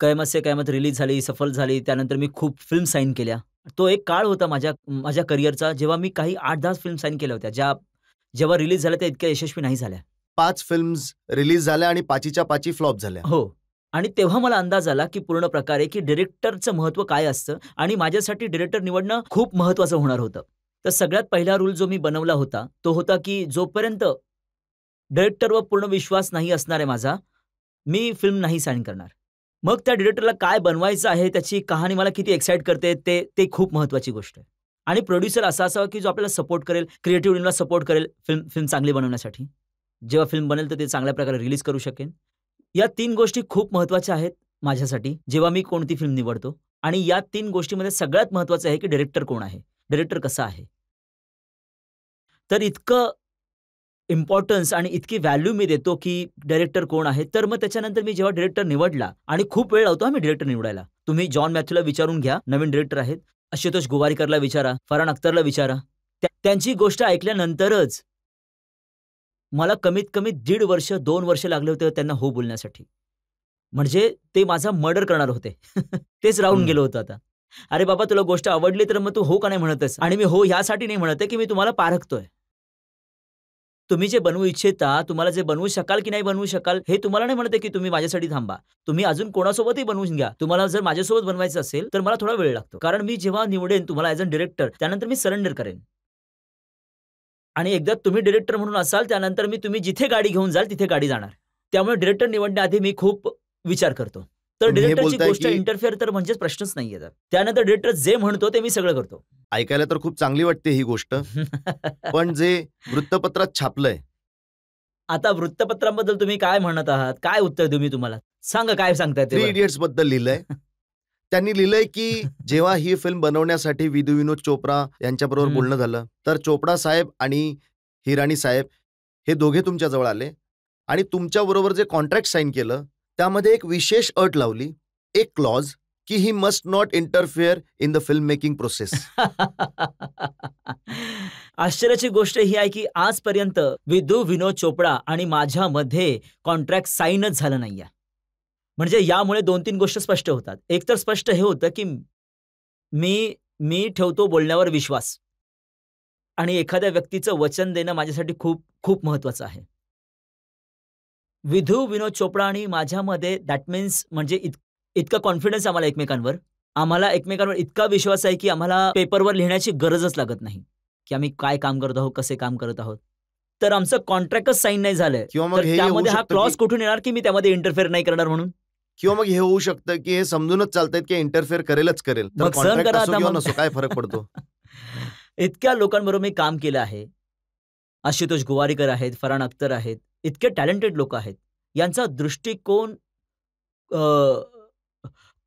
C: कयामत से कयामत रिलीज झाली, सफल झाली. त्यानंतर मी खूप फिल्म साइन केल्या. तो एक काळ होता माझ्या करिअरचा, जेव्हा मी काही 8-10 फिल्म साइन केल्या होत्या, जेव्हा रिलीज झाल्या त्या इतक्या यशस्वी नाही झाल्या.
B: 5 फिल्म्स रिलीज झाल्या आणि 5च्या 5 फ्लॉप झाल्या.
C: हो. आणि तेव्हा मला अंदाज आला की पूर्ण प्रकारे की डायरेक्टरचं महत्त्व काय असतं आणि माझ्यासाठी डायरेक्टर निवडणं खूप महत्त्वाचं होणार होतं. तर सगळ्यात पहिला रूल जो मी बनवला होता, तो होता की जोपर्यंत डायरेक्टरवर पूर्ण विश्वास नाही असणार आहे माझा, मी फिल्म नाही साइन करणार. मग त्या डायरेक्टरला काय बनवायचं आहे, त्याची कहाणी मला किती एक्साइट करते, ते खूप महत्त्वाची गोष्ट आहे. आणि प्रोड्युसर असा असावा की जो आपल्याला सपोर्ट करेल, क्रिएटिव्ह टीमला सपोर्ट करेल फिल्म चांगली बनवण्यासाठी. जेव्हा फिल्म बनेल तर ते चांगल्या प्रकारे रिलीज करू शकेन. या 3 गोष्टी खूप महत्त्वाच्या आहेत माझ्यासाठी, जेव्हा मी कोणती फिल्म निवडतो. आणि या 3 गोष्टीमध्ये सगळ्यात महत्त्वाचं आहे की डायरेक्टर कोण आहे, डायरेक्टर कसा आहे. तर इतकं इम्पॉर्टन्स आणि इतकी व्हॅल्यू मी देतो की डायरेक्टर कोण आहे. तर मग त्याच्यानंतर मी जेव्हा डायरेक्टर निवडला, आणि खूप वेळ लावतो मी डायरेक्टर निवडायला. तुम्ही जॉन मॅथ्यूला विचारून घ्या, नवीन डायरेक्टर आहेत. आशुतोष गोवारीकरला विचारा, फरहान अख्तरला विचारा. त्यांची गोष्ट ऐकल्यानंतरच मला कमीत कमी 1.5 वर्ष 2 वर्ष लागले होते त्यांना हो बोलण्यासाठी. म्हणजे ते माझा मर्डर करणार होते. तेच राहून गेलं होतं आता. अरे बाबा, तुला गोष्ट आवडली तर मग तू हो का नाही म्हणतस? आणि मी हो ह्यासाठी नाही म्हणत आहे की मी तुम्हाला पारखतोय. तुम्ही जे बनवू इच्छिता, तुम्हाला जे बनवू शकाल की नाही बनवू शकाल, हे तुम्हाला नाही म्हणत आहे की तुम्ही माझ्यासाठी थांबा. तुम्ही अजून कोणासोबतही बनवून घ्या. तुम्हाला जर माझ्यासोबत बनवायचं असेल तर मला थोडा वेळ लागतो. कारण मी जेव्हा निवडेन तुम्हाला ॲज अ डायरेक्टर, त्यानंतर मी सरेंडर करेन. आणि एकदा तुम्ही डायरेक्टर म्हणून असाल, त्यानंतर तुम्ही जिथे गाडी घेऊन जाल तिथे गाडी जाणार. त्यामुळे डायरेक्टर निवडण्याआधी मी खूप विचार करतो. तर
B: तुम्ही हे
C: डायरेक्टरची
B: बोलताय
C: गोष्ट
B: की-
C: इंटरफेअर तर म्हणजेच प्रश्नच नाहीये. त्यानंतर डायरेक्टर जे म्हणतो ते मी सगळं करतो.
B: ऐकायला तर खूप चांगली वाटते ही गोष्ट, पण जे वृत्तपत्रात छापलंय,
C: आता वृत्तपत्रांबद्दल तुम्ही काय म्हणत आहात? काय उत्तर देऊ मी तुम्हाला? सांगा, काय सांगताय ते
B: 3
C: बरं?
B: इडियट्स बद्दल लिहिलंय. त्यांनी लिहिलंय की जेव्हा ही फिल्म बनवण्यासाठी विनोद चोप्रा यांच्याबरोबर
C: हम्म.
B: बोलणं झालं, तर चोपडा साहेब आणि हिराणी साहेब हे दोघे तुमच्या जवळ आले आणि तुमच्याबरोबर जे कॉन्ट्रॅक्ट साईन केलं, त्यामध्ये एक विशेष अट लावली, एक क्लॉज, की he must not interfere in the film making process.
C: आश्चर्याची गोष्ट ही आहे की आजपर्यंत विनोद चोपडा आणि माझ्यामध्ये कॉन्ट्रॅक्ट साईनच झालं नाहीये. म्हणजे यामुळे 2-3 गोष्टी स्पष्ट होतात. एक तर स्पष्ट हे होतं की मी ठेवतो बोलण्यावर विश्वास, आणि एखाद्या व्यक्तीचं वचन देणं माझ्यासाठी खूप खूप महत्वाचं आहे. विनोद चोपडा आणि माझ्यामध्ये दॅट मीन्स म्हणजे इतका कॉन्फिडन्स आम्हाला एकमेकांवर इतका विश्वास आहे की आम्हाला पेपरवर लिहिण्याची गरजच लागत नाही की आम्ही काय काम करत आहोत, कसे काम करत आहोत. तर आमचं कॉन्ट्रॅक्टच साईन नाही झालंय,
B: किंवा मग
C: तर
B: हे
C: त्यामध्ये
B: होऊ
C: हा
B: शकतं
C: क्लॉज
B: की-
C: कुठून येणार की मी त्यामध्ये इंटरफेअर नाही करणार म्हणून?
B: किंवा मग हे होऊ शकतं की हे समजूनच चालतंय की इंटरफिअर करेलच करेल, तर
C: मग सहन
B: कॉन्ट्रॅक्ट
C: करा
B: असो
C: आता
B: किंवा
C: मग.
B: नसो, काय फरक पडतो.
C: इतक्या लोकांबरोबर मी काम केलं आहे. आशुतोष गोवारीकर आहेत, फरहान अख्तर आहेत, इतके टॅलेंटेड लोक आहेत. यांचा दृष्टिकोन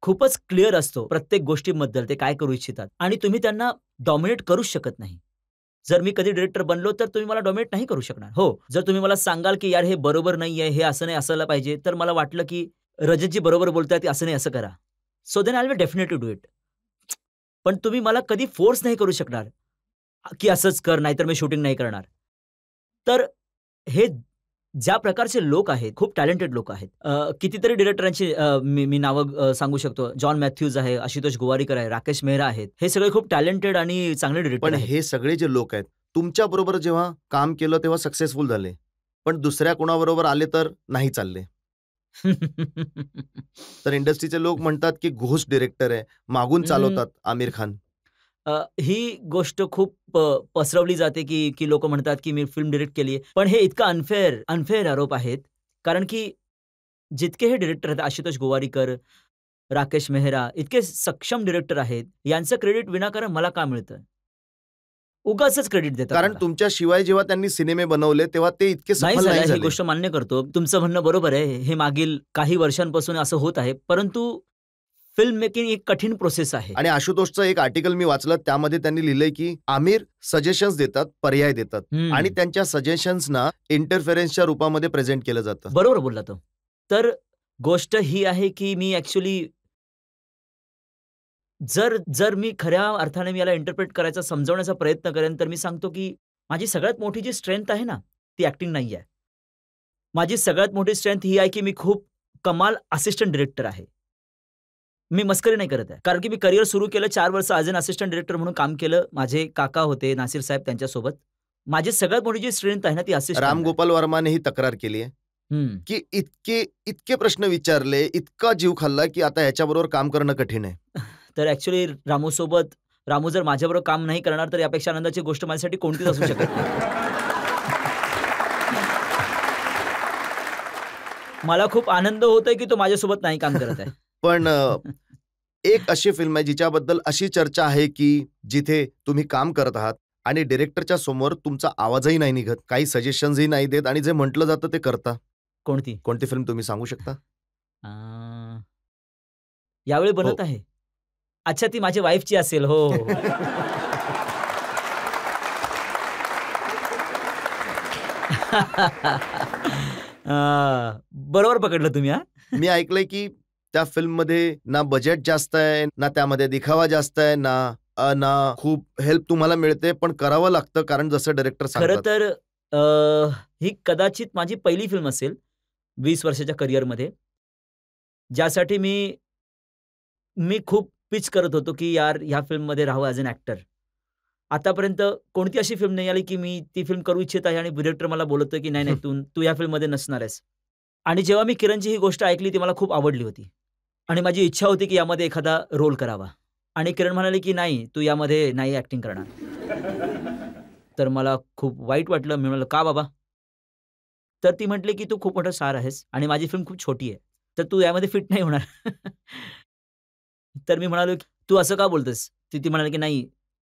C: खूपच क्लिअर असतो प्रत्येक गोष्टीबद्दल, ते काय करू इच्छितात. आणि तुम्ही त्यांना डॉमिनेट करूच शकत नाही. जर मी कधी डायरेक्टर बनलो तर तुम्ही मला डॉमिनेट नाही करू शकणार. हो, जर तुम्ही मला सांगाल की यार हे बरोबर नाहीये, हे असं नाही असायला पाहिजे, तर मला वाटलं की रजतजी बरोबर बोलतायत, असं नाही, असं करा. So then I will definitely do it. पण तुम्ही मला कधी फोर्स नाही करू शकणार की असंच कर, नाहीतर मी शूटिंग नाही करणार. तर हे ज्या प्रकारचे लोक आहेत, खूप टॅलेंटेड लोक आहेत. कितीतरी डिरेक्टरांची मी नावं सांगू शकतो. जॉन मॅथ्यूज आहे, आशुतोष गोवारीकर आहे, राकेश मेहरा आहेत. हे सगळे खूप टॅलेंटेड आणि चांगले डिरेक्टर
B: पण
C: आहेत.
B: हे सगळे जे लोक आहेत, तुमच्या बरोबर जेव्हा काम केलं तेव्हा सक्सेसफुल झाले, पण दुसऱ्या कोणाबरोबर आले तर नाही चालले. तर इंडस्ट्रीचे लोक म्हणतात की घोस्ट डिरेक्टर आहे, मागून चालवतात आमिर खान.
C: ही गोष्ट खूप पसरवली जाते की लोक म्हणतात की मी फिल्म डिरेक्ट केली आहे. पण हे इतकं अनफेअर आरोप आहेत. कारण की जितके हे डिरेक्टर आहेत, आशुतोष गोवारीकर, राकेश मेहरा, इतके सक्षम डिरेक्टर आहेत, यांचं क्रेडिट विनाकारण मला का मिळतं? उगाचच क्रेडिट देतात
B: कारण
C: मला.
B: तुमच्याशिवाय जेव्हा त्यांनी सिनेमे बनवले तेव्हा ते इतके
C: नाही
B: सफल
C: झालं,
B: नाही
C: ही
B: झाले.
C: गोष्ट मान्य करतो. तुमचं म्हणणं बरोबर आहे. हे मागील काही वर्षांपासून असं होत आहे. परंतु फिल्म मेकिंग एक कठीण प्रोसेस आहे.
B: आणि आशुतोषचं एक आर्टिकल मी वाचलं, त्यामध्ये त्यांनी लिहिलंय की आमिर सजेशन्स देतात, पर्याय देतात
C: हम्म.
B: आणि त्यांच्या सजेशन्सना इंटरफेरन्सच्या रूपामध्ये प्रेझेंट केलं जातं.
C: बरोबर बोलला तो. तर गोष्ट ही आहे की मी ऍक्च्युली जर मी खऱ्या अर्थाने मी याला इंटरप्रेट करायचा, समजवण्याचा प्रयत्न करेन, तर मी सांगतो की माझी सगळ्यात मोठी जी स्ट्रेंथ आहे ना, ती ऍक्टिंग नाही आहे. माझी सगळ्यात मोठी स्ट्रेंथ ही आहे की मी खूप कमाल असिस्टंट डिरेक्टर आहे. मी मस्करी नाही करत आहे. कारण की मी करिअर सुरू केलं 4 वर्ष ॲज अन असिस्टंट डिरेक्टर म्हणून काम केलं. माझे काका होते नासिर साहेब, त्यांच्यासोबत. माझी सगळ्यात मोठी जी स्ट्रेंथ आहे ना, ती असिस्टंट आहे.
B: राम गोपाल वर्माने ही तक्रार केली आहे
C: हं.
B: की इतके प्रश्न विचारले, इतका जीव खाल्ला की आता ह्याच्याबरोबर काम करणं कठीण आहे.
C: तर ॲक्च्युअली रामू जर माझ्याबरोबर काम नाही करणार, तर यापेक्षा आनंदाची गोष्ट माझ्यासाठी कोणतीच असू शकत नाही. मला खूप आनंद होतोय की तो माझ्यासोबत नाही काम करत आहे.
B: पण एक अशी फिल्म आहे जिच्याबद्दल अशी चर्चा आहे की जिथे तुम्ही काम करत आहात आणि डिरेक्टरच्या समोर तुमचा आवाजही नाही निघत, काही सजेशन्सही नाही देत आणि जे म्हटलं जातं ते करता. कोणती फिल्म तुम्ही सांगू शकता?
C: यावेळी बनत
B: हो.
C: आहे. अच्छा, ती माझ्या वाईफची असेल. हो, हो, हो. बरोबर पकडलं तुम्ही.
B: मी ऐकलंय की त्या फिल्ममध्ये ना बजेट जास्त आहे, ना त्यामध्ये दिखावा जास्त आहे, ना खूप हेल्प तुम्हाला मिळते, पण करावं लागतं कारण जसं डायरेक्टर
C: खरं
B: सांगतात.
C: तर ही कदाचित माझी पहिली फिल्म असेल 20 वर्षाच्या करिअरमध्ये, ज्यासाठी मी खूप पिच करत होतो की यार ह्या फिल्ममध्ये राहावं ॲज अन ॲक्टर. आतापर्यंत कोणती अशी फिल्म नाही आली की मी ती फिल्म करू इच्छित आहे आणि डिरेक्टर मला बोलतोय की नाही तू या फिल्ममध्ये नसणार आहेस. आणि जेव्हा मी किरणची ही गोष्ट ऐकली, ती मला खूप आवडली होती आणि माझी इच्छा होती की यामध्ये एखादा रोल करावा. आणि किरण म्हणाली की नाही, तू यामध्ये नाही ॲक्टिंग करणार. तर मला खूप वाईट वाटलं. मी म्हणालो, का बाबा? तर ती म्हटली की तू खूप मोठा स्टार आहेस आणि माझी फिल्म खूप छोटी आहे, तर तू यामध्ये फिट नाही होणार. तर मी म्हणालो, तू असं का बोलतोस? ती म्हणाली की नाही,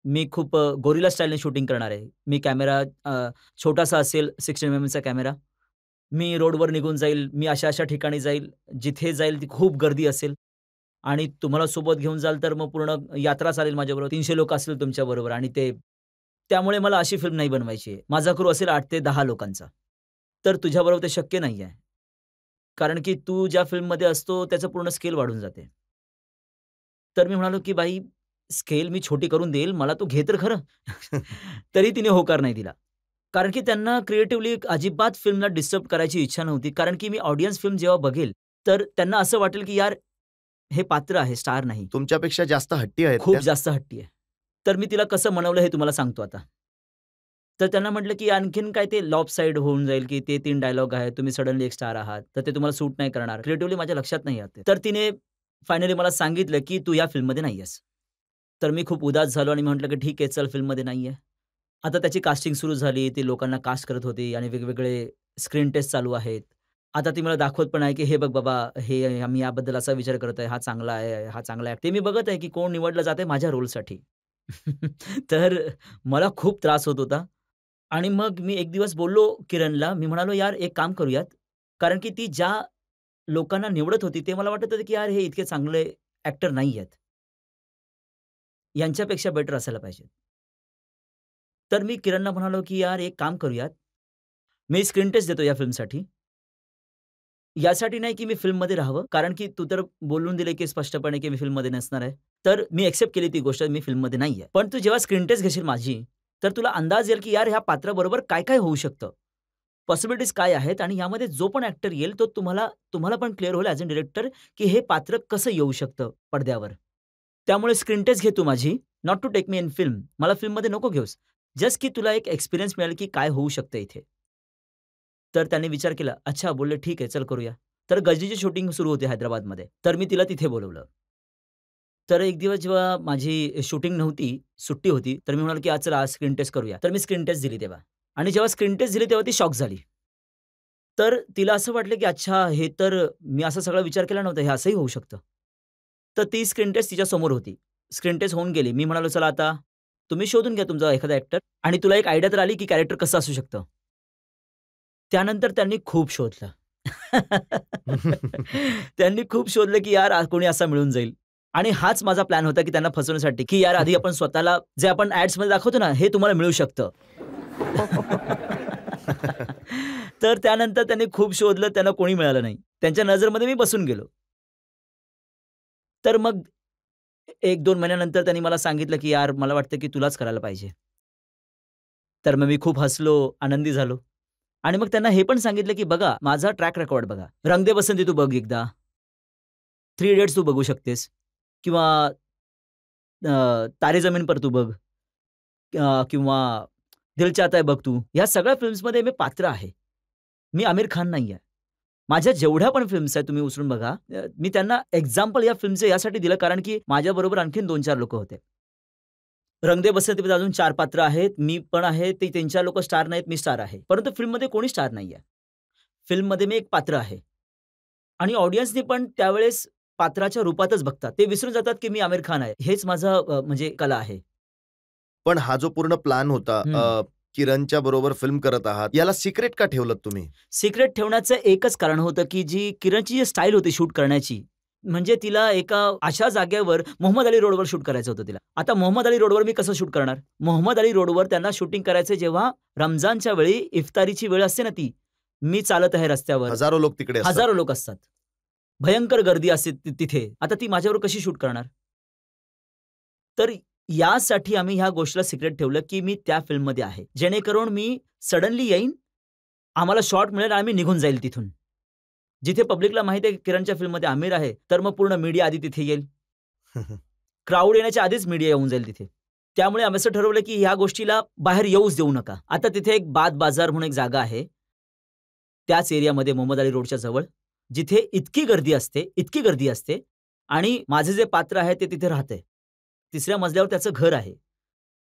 C: मी खूप गोरिल्ला स्टाईलने शूटिंग करणार आहे. मी कॅमेरा छोटासा असेल, 16 mm कॅमेरा. मी रोडवर निघून जाईल, मी अशा-अशा ठिकाणी जाईल, जिथे जाईल ती खूप गर्दी असेल आणि तुम्हाला सोबत घेऊन जाल तर मग पूर्ण यात्रा चालेल माझ्याबरोबर. 300 लोकं असतील तुमच्याबरोबर आणि त्यामुळे मला अशी फिल्म नाही बनवायची आहे. माझा क्रू असेल 8 ते 10 लोकांचा. तर तुझ्याबरोबर ते शक्य नाही आहे. कारण की तू ज्या फिल्ममध्ये असतो त्याचं पूर्ण स्केल वाढून जाते. तर मी म्हणालो की बाई, स्केल मी छोटी करून देईल, मला तू घे तर खरं. तरी तिने होकार नाही दिला. कारण की त्यांना क्रिएटिव्हली अजिबात फिल्मला डिस्टर्ब करायची इच्छा नव्हती. कारण की मी ऑडियन्स फिल्म जेव्हा बघेल, तर त्यांना असं वाटेल की यार हे पात्र आहे, स्टार नाही.
B: तुमच्यापेक्षा जास्त हट्टी आहेत
C: खूप
B: त्या?
C: जास्त हट्टी आहे. तर मी तिला कसं मनवलं हे तुम्हाला सांगतो आता. तर त्यांना म्हटलं की आणखीन काय ते लॉप साइड होऊन जाईल की ते 3 डायलॉग आहेत, तुम्ही सडनली एक स्टार आहात, तर ते तुम्हाला सूट नाही करणार. क्रिएटिव्हली माझ्या लक्षात नाही येत. तर तिने फायनली मला सांगितलं की तू या फिल्ममध्ये नाही आहेस. तर मी खूप उदास झालो आणि म्हटलं की ठीक आहे, चल फिल्ममध्ये नाही आहे. आता त्याची कास्टिंग सुरू झाली. ती लोकांना कास्ट करत होती आणि वेगवेगळे स्क्रीन टेस्ट चालू आहेत. आता ती मला दाखवत पण आहे की हे बघ बाबा, हे आम्ही याबद्दल असा विचार करत आहे, हा चांगला आहे, हा चांगला आहे. ते मी बघत आहे की कोण निवडलं जातंय माझ्या रोलसाठी. तर मला खूप त्रास होत होता आणि मग मी एक दिवस बोललो किरणला. मी म्हणालो, "यार एक काम करूयात." कारण की ती ज्या लोकांना निवडत होती, ते मला वाटत होतं की यार हे इतके चांगले ॲक्टर नाही आहेत. यांच्यापेक्षा बेटर असायला पाहिजे. तर मी किरणला म्हणालो की यार एक काम करूयात. मी स्क्रीन टेस्ट देतो या फिल्मसाठी. यासाठी नाही की मी फिल्ममध्ये राहावं, कारण की तू तर बोलून दिले की स्पष्टपणे की मी फिल्ममध्ये नसणार आहे. तर मी एक्सेप्ट केली ती गोष्ट, मी फिल्ममध्ये नाहीये. पण तू जेव्हा स्क्रीन टेस्ट घेशील माझी, तर तुला अंदाज येईल की यार ह्या पात्राबरोबर काय-काय होऊ शकतं. पॉसिबिलिटीज काय आहेत आणि यामध्ये जो पण ॲक्टर येईल तो तुम्हाला पण क्लिअर होईल ॲज अ डायरेक्टर की हे पात्र कसं येऊ शकतं पडद्यावर. त्यामुळे स्क्रीन टेस्ट घे तू माझी, not to take me in film. मला फिल्ममध्ये नको घेऊस. जस्ट की तुला एक एक्सपिरियन्स मिळेल की काय होऊ शकतं इथे. तर त्याने विचार केला. अच्छा, बोलले ठीक आहे, चल करूया. तर गजनीची शूटिंग सुरू होती हैदराबादमध्ये. तर मी तिला तिथे बोलावलं. तर एक दिवस जेव्हा माझी शूटिंग नव्हती, सुट्टी होती, तर मी म्हणालो की चला आज स्क्रीन टेस्ट करूया. तर मी स्क्रीन टेस्ट दिली तेव्हा आणि जेव्हा स्क्रीन टेस्ट दिली तेव्हा ती शॉक झाली. तर तिला असं वाटलं की अच्छा, हे तर मी असा सगळा विचार केला नव्हता, हे असंही होऊ शकतं. तर ती स्क्रीन टेस्ट तिच्यासमोर होती. स्क्रीन टेस्ट होऊन गेली. मी म्हणालो चला आता तुम्ही शोधून घ्या तुमचा एखादा ऍक्टर आणि तुला एक आयडिया तर आली की कॅरेक्टर कसं असू शकतं. त्यानंतर त्यांनी खूप शोधलं. त्यांनी खूप शोधलं की यार कोणी असा मिळून जाईल. आणि हाच माझा प्लॅन होता की त्यांना फसवण्यासाठी की यार आधी आपण स्वतःला जे आपण ऍड्समध्ये दाखवतो ना हे तुम्हाला मिळू शकतं. तर त्यानंतर त्यांनी खूप शोधलं, त्यांना कोणी मिळालं नाही. त्यांच्या नजरमध्ये मी बसून गेलो. तर मग 1-2 महिन्यानंतर त्यांनी मला सांगितलं की यार मला वाटतं की तुलाच करायला पाहिजे. तर मग मी खूप हसलो, आनंदी झालो. आणि मग त्यांना हे पण सांगितलं की बघा माझा ट्रॅक रेकॉर्ड बघा. रंग दे बसंती तू बघ एकदा. 3 इडियट्स तू बघू शकतेस किंवा तारे जमीन पर तू बघ किंवा दिल चाहता है बघ तू. ह्या सगळ्या फिल्म्समध्ये मी पात्र आहे. मी आमिर खान नाहीये. माझ्या जेवढ्या पण फिल्म्स आहेत तुम्ही उचलून बघा. मी त्यांना एक्झाम्पल या फिल्मचं यासाठी दिलं कारण की माझ्याबरोबर आणखीन 2-4 लोकं होते. रंग दे बसंतीमध्ये अजून 4 पात्र आहेत. मी पण आहे. ते 3-4 लोकं स्टार नाहीत, मी स्टार आहे. परंतु फिल्ममध्ये कोणी स्टार नाहीये. फिल्ममध्ये मी एक पात्र आहे. आणि ऑडियन्सनी पण त्यावेळेस पात्राच्या रूपातच बघतात. ते विसरून जातात की मी आमिर खान आहे. हेच माझं म्हणजे कला आहे.
B: पण हा जो पूर्ण प्लॅन होता,
C: हं.
B: किरणच्या बरोबर फिल्म करत आहात, याला सिक्रेट का ठेवलं तुम्ही?
C: सिक्रेट ठेवण्याचं एकच कारण होतं की किरणची जी स्टाईल होती शूट करण्याची, म्हणजे तिला एका अशा जागेवर मोहम्मद अली रोडवर शूट करायचं होतं तिला. आता मोहम्मद अली रोडवर मी कसं शूट करणार? मोहम्मद अली रोडवर त्यांना शूटिंग करायचं जेव्हा रमजानच्या वेळी इफ्तारीची वेळ असते ना ती. मी चालत आहे रस्त्यावर.
B: हजारो लोक तिकडे असतात.
C: हजारो लोक असतात. भयंकर गर्दी असते तिथे. आता ती माझ्यावर कशी शूट करणार? तर यासाठी आम्ही ह्या गोष्टीला सिक्रेट ठेवलं की मी त्या फिल्ममध्ये आहे. जेणेकरून मी सडनली येईन, आम्हाला शॉट मिळेल आणि आम्ही निघून जाईल तिथून. जिथे पब्लिकला माहिती आहे की किरणच्या फिल्ममध्ये आमिर आहे, तर मग पूर्ण मीडिया आधी तिथे येईल. क्राउड येण्याच्या आधीच मीडिया येऊन जाईल तिथे. त्यामुळे आम्ही असं ठरवलं की ह्या गोष्टीला बाहेर येऊच देऊ नका. आता तिथे एक बाद बाजार म्हणून एक जागा आहे. त्याच एरियामध्ये मोहम्मद अली रोडच्या जवळ, जिथे इतकी गर्दी असते आणि माझे जे पात्र आहे ते तिथे राहतंय. 3ऱ्या मजल्यावर त्याचं घर आहे.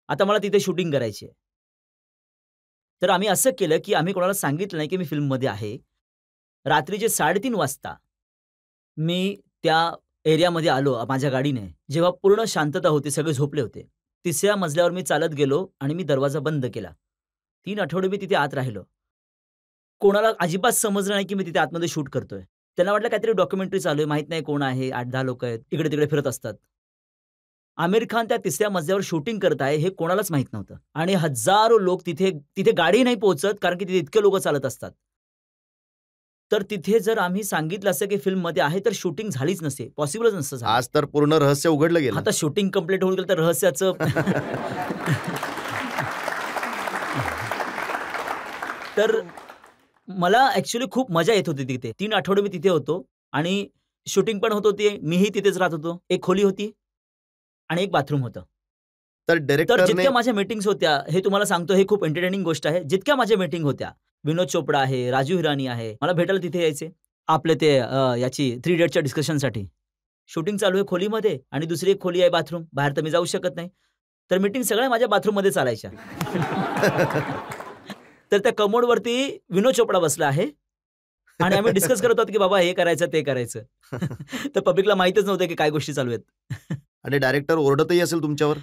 C: आता मला तिथे शूटिंग करायची आहे. तर आम्ही असं केलं की आम्ही कोणाला सांगितलं नाही की मी फिल्ममध्ये आहे. रात्रीचे 3:30 वाजता मी त्या एरियामध्ये आलो माझ्या गाडीने. जेव्हा पूर्ण शांतता होती, सगळे झोपले होते. 3ऱ्या मजल्यावर मी चालत गेलो आणि मी दरवाजा बंद केला. 3 आठवडे मी तिथे आत राहिलो. कोणाला अजिबात समजलं नाही की मी तिथे आतमध्ये शूट करतोय. त्यांना वाटलं काहीतरी डॉक्युमेंटरी चालू आहे, माहीत नाही कोण आहे, 8-10 लोकं आहेत, इकडे-तिकडे फिरत असतात. आमिर खान त्या 3ऱ्या मजल्यावर शूटिंग करत आहे हे कोणालाच माहीत नव्हतं आणि हजारो लोक तिथे गाडी नाही पोहोचत कारण की तिथे इतके लोकं चालत असतात. तर तिथे जर आम्ही सांगितलं असतं की फिल्ममध्ये आहे तर शूटिंग झालीच नसते, पॉसिबलच नसतं झालं.
B: आज तर पूर्ण रहस्य उघडलं गेलं.
C: आता शूटिंग कंप्लीट होऊन गेलं तर रहस्याचं तर मला ॲक्चुअली खूप मजा येत होती तिथे. 3 आठवडे मी तिथे होतो आणि शूटिंग पण होत होती. मीही तिथेच राहत होतो. एक खोली होती आणि एक बाथरूम होतं.
B: तर
C: तर
B: डायरेक्टरने
C: जितक्या माझ्या मीटिंग्स होत्या, हे तुम्हाला सांगतो हे खूप एंटरटेनिंग गोष्ट आहे. जितक्या माझ्या मीटिंग होत्या, विनोद चोपडा आहे, राजू हिरानी आहे, मला भेटायला तिथे यायचे. आपले ते याची 3 इडियट्सच्या डिस्कशनसाठी. शूटिंग चालू आहे खोलीमध्ये आणि दुसरी एक खोली आहे बाथरूम. बाहेर तर मी जाऊ शकत नाही. तर मीटिंग सगळ्या माझ्या बाथरूममध्ये चालायच्या. तर त्या कमोडवरती विनोद चोपडा बसला आहे आणि आम्ही डिस्कस करत होतो की बाबा हे करायचं, ते करायचं. तर पब्लिकला माहीतच नव्हतं की काय गोष्टी चालू आहेत.
B: आणि डायरेक्टर ओरडतही असेल तुमच्यावर?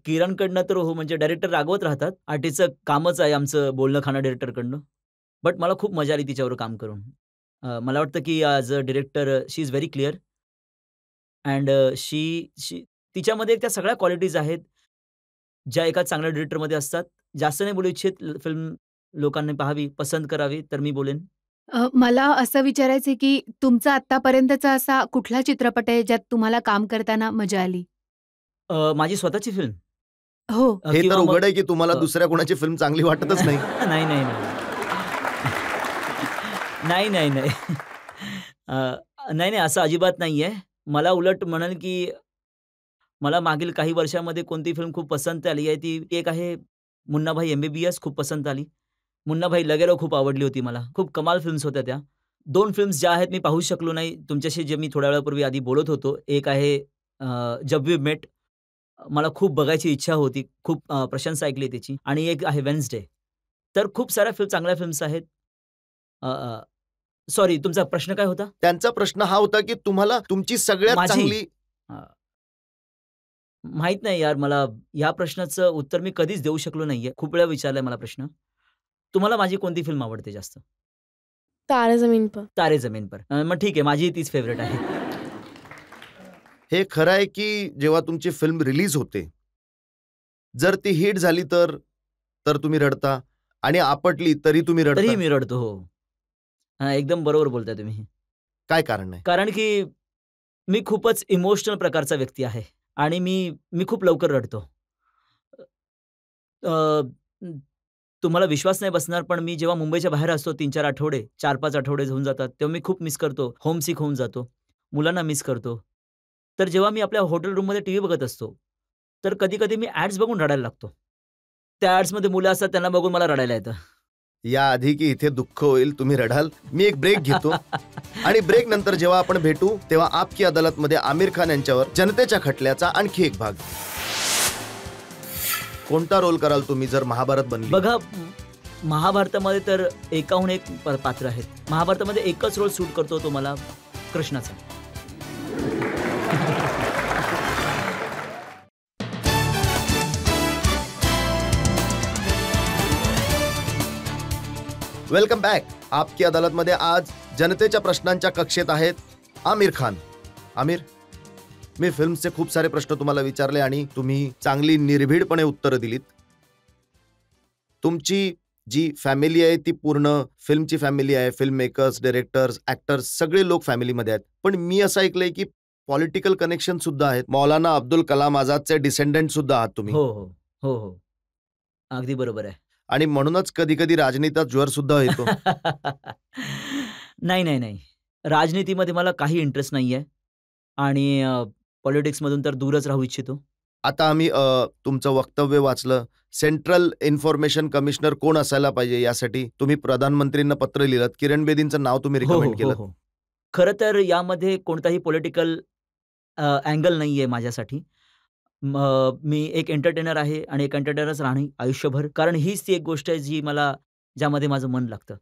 C: किरणकडनं तर हो, म्हणजे डायरेक्टर रागवत राहतात. आर्टिस्टचं कामच आहे आमचं बोलणं खाणं डायरेक्टरकडनं. बट मला खूप मजा आली तिच्यावर काम करून. मला वाटतं की as a director she is very clear and she तिच्यामध्ये त्या सगळ्या क्वालिटीज आहेत, ज्या एका चांगल्या डायरेक्टरमध्ये असतात. जास्त नाही बोलू इच्छित, फिल्म लोकांनी पाहावी, पसंत करावी, तर मी बोलेन.
E: मला असं विचारायचं आहे की तुमचा आत्तापर्यंतचा असा कुठला चित्रपट आहे ज्यात तुम्हाला काम करताना मजा आली?
C: माझी स्वतःची फिल्म
E: हो.
B: हे तर
C: किंवा मग
B: उघड आहे की तुम्हाला
C: अ,
B: दुसऱ्या कोणाची फिल्म चांगली वाटतच नाही.
C: नाही, नाही, नाही. नाही, नाही, नाही. अ, नाही, नाही असं अजिबात नाहीये. मला उलट म्हणेल की मला मागील काही वर्षामध्ये कोणती फिल्म खूप पसंत आली आहे, ती एक आहे मुन्नाभाई एम-बी-बी-एस खूप पसंत आली. मुन्नाभाई लगेरो खूप आवडली होती मला. खूप कमाल फिल्म्स होत्या त्या. 2 फिल्म्स ज्या आहेत मी पाहू शकलो नाही. तुमच्याशी जे मी थोड्या वेळापूर्वी आधी बोलत होतो. एक आहे जब वी मेट. मला खूप बघायची इच्छा होती. खूप प्रशंसा ऐकली त्याची आणि एक आहे वेन्सडे. तर खूप साऱ्या चांगल्या फिल्म्स आहेत. अ, अ, सॉरी तुमचा प्रश्न काय होता?
B: त्यांचा प्रश्न हा होता की तुम्हाला तुमची सगळ्यात
C: माझी?
B: चांगली
C: अ, माहित नाही यार, मला या प्रश्नाचं उत्तर मी कधीच देऊ शकलो नाहीये. खूप वेळा विचारलाय मला प्रश्न. तुम्हाला माझी कोणती फिल्म आवडते जास्त?
F: तारे जमीन पर.
C: तारे जमीन पर. मग ठीक आहे, माझी तीच फेव्हरेट आहे.
B: हे खरं आहे की जेव्हा तुमची फिल्म रिलीज होते, जर ती हिट झाली तर तुम्ही रडता आणि आपटली तरी तुम्ही
C: तरीही
B: रडता.
C: मी रडतो. हो. एकदम बरोबर बोलताय तुम्ही.
B: काय कारण आहे?
C: कारण की मी खूपच इमोशनल प्रकारचा व्यक्ती आहे आणि मी खूप लवकर रडतो. अ, तुम्हाला विश्वास नाही बसणार, पण मी जेव्हा मुंबईच्या बाहेर असतो 3-4 आठवडे, 4-5 आठवडे होऊन जातात, तेव्हा मी खूप मिस करतो. होमसिक होऊन जातो. मुलांना मिस करतो. तर जेव्हा मी आपल्या हॉटेल रूममध्ये टीव्ही बघत असतो, तर कधी-कधी मी ॲड्स बघून रडायला लागतो. त्या ॲड्समध्ये मुलं असतात, त्यांना बघून मला रडायला येतं.
B: या आधी की इथे दुःख होईल, तुम्ही रडाल, मी एक ब्रेक घेतो आणि ब्रेक नंतर जेव्हा आपण भेटू तेव्हा आपकी अदालत मध्ये आमिर खान यांच्यावर जनतेच्या खटल्याचा आणखी एक भाग. कोणता रोल कराल तुम्ही जर महाभारत बनली?
C: बघा, महाभारतामध्ये तर एकाहून एक पात्र आहेत. महाभारतामध्ये एकच रोल सूट करतो, तो मला कृष्णाचा.
B: Welcome back. आपकी अदालत मध्ये आज जनतेच्या प्रश्नांच्या कक्षेत आहेत आमिर खान. आमिर, मी फिल्मचे खूप सारे प्रश्न तुम्हाला विचारले आणि तुम्ही चांगली निर्भीडपणे उत्तरं दिलीत. तुमची जी फॅमिली आहे ती पूर्ण फिल्मची फॅमिली आहे. फिल्म मेकर्स, डायरेक्टर्स, ऍक्टर्स सगळे लोक फॅमिलीमध्ये आहेत. पण मी असं ऐकलंय की पॉलिटिकल कनेक्शन सुद्धा आहेत. मौलाना अब्दुल कलाम आझादचे डिसेंडंट सुद्धा आहात तुम्ही.
C: हो हो हो हो, अगदी बरोबर आहे.
B: आणि म्हणूनच कधी कधी राजनीतीत ज्वर सुद्धा येतो.
C: नाही नाही नाही, राजनीतीमध्ये मला काही इंटरेस्ट नाही आहे आणि पॉलिटिक्समधून तर दूरच राहू इच्छितो.
B: आता आम्ही तुमचं वक्तव्य वाचलं. सेंट्रल इन्फॉर्मेशन कमिशनर कोण असायला पाहिजे यासाठी तुम्ही प्रधानमंत्रींना पत्र लिहिलं. किरण बेदींचं नाव तुम्ही
C: हो हो
B: रिकमेंड
C: हो
B: केलं.
C: हो, खरं तर यामध्ये कोणताही पॉलिटिकल अँगल नाही आहे माझ्यासाठी. मी एक एंटरटेनर आहे आणि एक एंटरटेनरच राहणे आयुष्यभर, कारण हीच ती एक गोष्ट आहे जी मला, ज्यामध्ये माझं मन लागतं.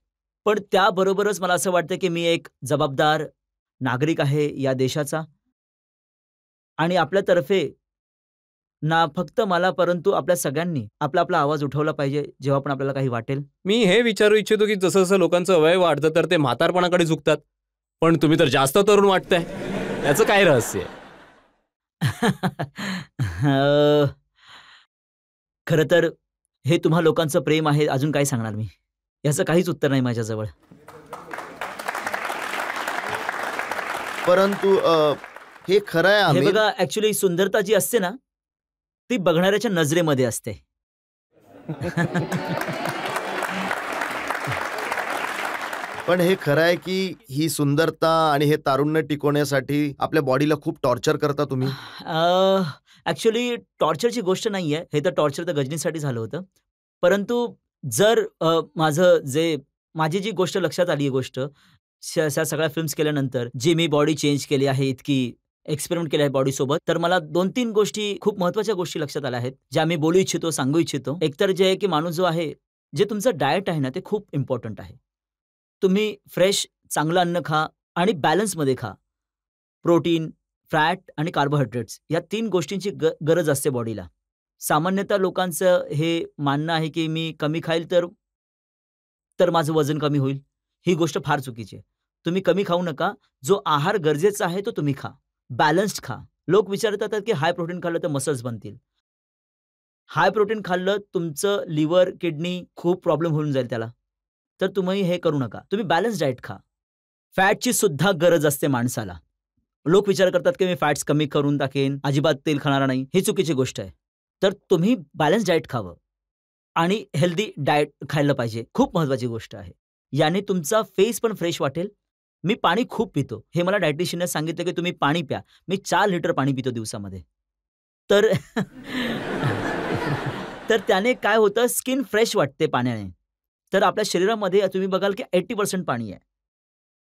C: पण त्याबरोबरच मला असं वाटतं की मी एक जबाबदार नागरिक आहे या देशाचा आणि आपल्यातर्फे ना फक्त मला, परंतु आपल्या सगळ्यांनी आपला आपला आवाज उठवला पाहिजे जेव्हा पण आपल्याला काही वाटेल.
A: मी हे विचारू इच्छितो की जसं जसं लोकांचं वय वाढतं तर ते म्हातारपणाकडे झुकतात, पण तुम्ही तर जास्त तरुण वाटताय. याचं काय रहस्य आहे?
C: खरं तर हे तुम्हा लोकांचं प्रेम आहे, अजून काय सांगणार मी. याचं काहीच उत्तर नाही माझ्याजवळ.
B: परंतु हे खरं आहे
C: हे
B: आमिर.
C: बघा, ऍक्च्युली सुंदरता जी असते ना, ती बघणाऱ्याच्या नजरेमध्ये असते.
B: पण हे खरं आहे की ही सुंदरता आणि हे तारुण्य टिकवण्यासाठी आपल्या बॉडीला खूप टॉर्चर करता तुम्ही.
C: ऍक्च्युली टॉर्चरची गोष्ट नाहीये. हे तर टॉर्चर तर गजनीसाठी झालं होतं. परंतु जर माझी जी गोष्ट लक्षात आली, ही गोष्ट त्या सगळ्या फिल्म्स केल्यानंतर जी मी बॉडी चेंज केली आहे, इतकी एक्सपेरिमेंट केले आहे बॉडीसोबत, तर मला 2-3 गोष्टी, खूप महत्त्वाच्या गोष्टी लक्षात आल्या आहेत, ज्या मी बोलू इच्छितो, सांगू इच्छितो. एकतर जे आहे की माणूस जो आहे, जे तुमचं डाएट आहे ना, ते खूप इम्पॉर्टंट आहे. तुम्ही फ्रेश चांगलं अन्न खा आणि बॅलन्समध्ये खा. प्रोटीन, फॅट आणि कार्बोहायड्रेट्स या 3 गोष्टींची गरज असते बॉडीला. सामान्यतः लोकांचं हे मानणं आहे की मी कमी खाईल तर माझं वजन कमी होईल. ही गोष्ट फार चुकीची आहे. तुम्ही कमी खाऊ नका. जो आहार गरजेचा आहे तो तुम्ही खा. बॅलन्स्ड खा. लोक विचारतात की हाय प्रोटीन खाल्लं तर मसल्स बनतील. हाय प्रोटीन खाल्लं तुमचं लिव्हर, किडनी खूप प्रॉब्लेम होऊन जाईल त्याला. तर तुम्ही हे करू नका. तुम्ही बॅलन्स डाएट खा. फॅटची सुद्धा गरज असते माणसाला. लोक विचार करतात की मी फॅट्स कमी करून टाकेन, अजिबात तेल खाणार नाही. ही चुकीची गोष्ट आहे. तर तुम्ही बॅलन्स डाएट खावं आणि हेल्दी डाएट खायला पाहिजे. खूप महत्त्वाची गोष्ट आहे. याने तुमचा फेस पण फ्रेश वाटेल. मी पाणी खूप पितो. हे मला डायटिशियनने सांगितलं की तुम्ही पाणी प्या. मी 4 लिटर पाणी पितो दिवसामध्ये. तर तर त्याने काय होतं, स्किन फ्रेश वाटते पाण्याने. तर आपल्या शरीरामध्ये तुम्ही बघाल की 80% पाणी आहे.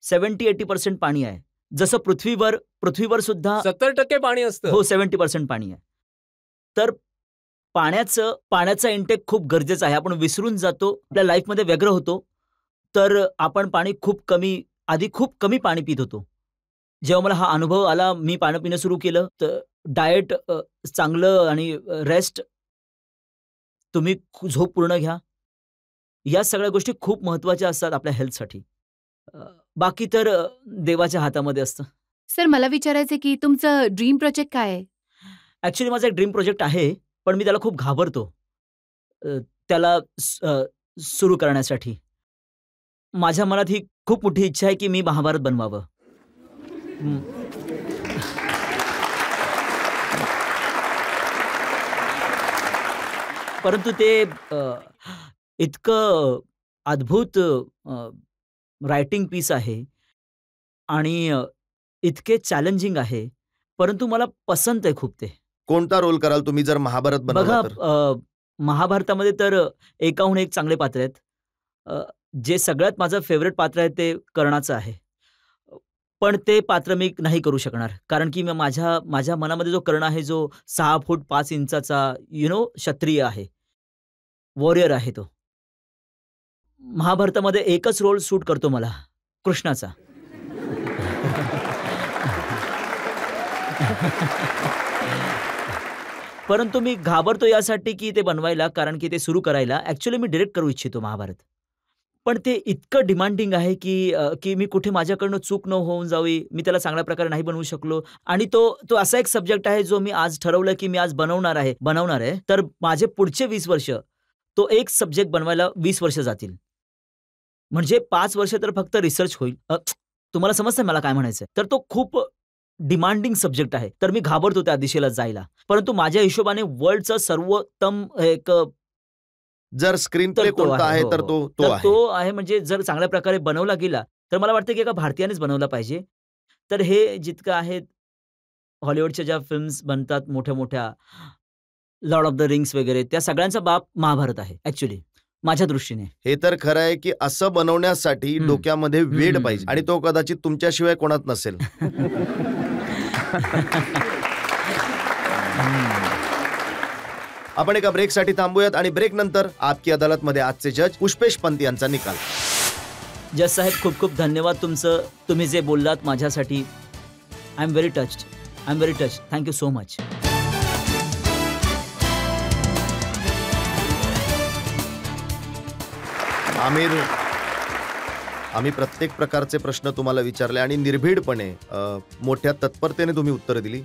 C: 70-80% पाणी आहे. जसं पृथ्वीवर सुद्धा
A: 70% पाणी असतं.
C: हो, 70% पाणी आहे. तर पाण्याचा इंटेक खूप गरजेचा आहे. आपण विसरून जातो, आपल्या लाईफमध्ये व्यग्र होतो. तर आपण पाणी आधी खूप कमी पाणी पित होतो. जेव्हा मला हा अनुभव आला, मी पाणी पिणं सुरू केलं, तर डाएट चांगलं आणि रेस्ट, तुम्ही झोप पूर्ण घ्या. या सगळ्या गोष्टी खूप महत्त्वाच्या असतात आपल्या हेल्थसाठी. बाकी तर देवाच्या हातामध्ये असतं.
E: सर, मला विचारायचं की तुमचं ड्रीम प्रोजेक्ट काय आहे?
C: ॲक्च्युली माझा एक ड्रीम प्रोजेक्ट आहे, पण मी त्याला खूप घाबरतो. त्याला सुरू करण्यासाठी. माझ्या मनात ही खूप मोठी इच्छा आहे की मी महाभारत बनवावं. परंतु ते इतकं अद्भुत रायटिंग पीस आहे आणि इतके चॅलेंजिंग आहे, परंतु मला पसंत आहे खूप ते.
B: कोणता रोल कराल तुम्ही जर महाभारत
C: बघा,
B: बनवला तर?
C: महाभारतामध्ये तर एकाहून एक चांगले पात्र आहेत. जे सगळ्यात माझं फेव्हरेट पात्र आहे ते कर्णाचं आहे. पण ते पात्र मी नाही करू शकणार, कारण की माझ्या मनामध्ये जो कर्ण आहे, जो 6 फूट 5 इंचाचा क्षत्रिय आहे, वॉरियर आहे तो. महाभारतामध्ये एकच रोल सूट करतो मला, कृष्णाचा. परंतु मी घाबरतो यासाठी की ते बनवायला, कारण की ते सुरू करायला. ॲक्च्युअली मी डिरेक्ट करू इच्छितो महाभारत. पण ते इतकं डिमांडिंग आहे की मी कुठे माझ्याकडनं चूक न होऊन जावी, मी त्याला चांगल्या प्रकारे नाही बनवू शकलो. आणि तो असा एक सब्जेक्ट आहे जो मी आज ठरवलं की मी आज बनवणार आहे. तर माझे पुढचे 20 वर्ष तो एक सब्जेक्ट बनवायला 20 वर्ष जातील. म्हणजे 5 वर्ष तर फक्त रिसर्च होईल. तुम्हाला समजतंय मला काय म्हणायचंय? तर तो खूप डिमांडिंग सब्जेक्ट आहे. तर मी घाबरतो त्या दिशेला जायला. परंतु माझ्या हिशोबाने वर्ल्डचं सर्वोत्तम एक
B: जर स्क्रीन प्ले कोणता आहे तर
C: तो आहे. म्हणजे जर चांगल्या प्रकारे बनवला गेला तर मला वाटतं की एका भारतीयानेच बनवला पाहिजे. तर हे जितकं आहे, हॉलिवूडच्या ज्या फिल्म्स बनतात मोठ्या लॉर्ड ऑफ द रिंग्स वगैरे, त्या सगळ्यांचा बाप महाभारत आहे ॲक्च्युअली माझ्या दृष्टीने.
B: हे तर खरं आहे की असं बनवण्यासाठी डोक्यामध्ये वेड पाहिजे, आणि तो कदाचित तुमच्याशिवाय कोणात नसेल. आपण एका ब्रेकसाठी थांबूयात आणि ब्रेक नंतर आपकी अदालत मध्ये आजचे जज पुष्पेश पंत यांचा निकाल.
C: जज साहेब, खूप खूप धन्यवाद तुमचं. तुम्ही जे बोललात माझ्यासाठी, I am very touched. Thank you so much.
B: Aamir, आम्ही प्रत्येक प्रकारचे प्रश्न तुम्हाला विचारले आणि निर्भीडपणे मोठ्या तत्परतेने तुम्ही उत्तरं दिली.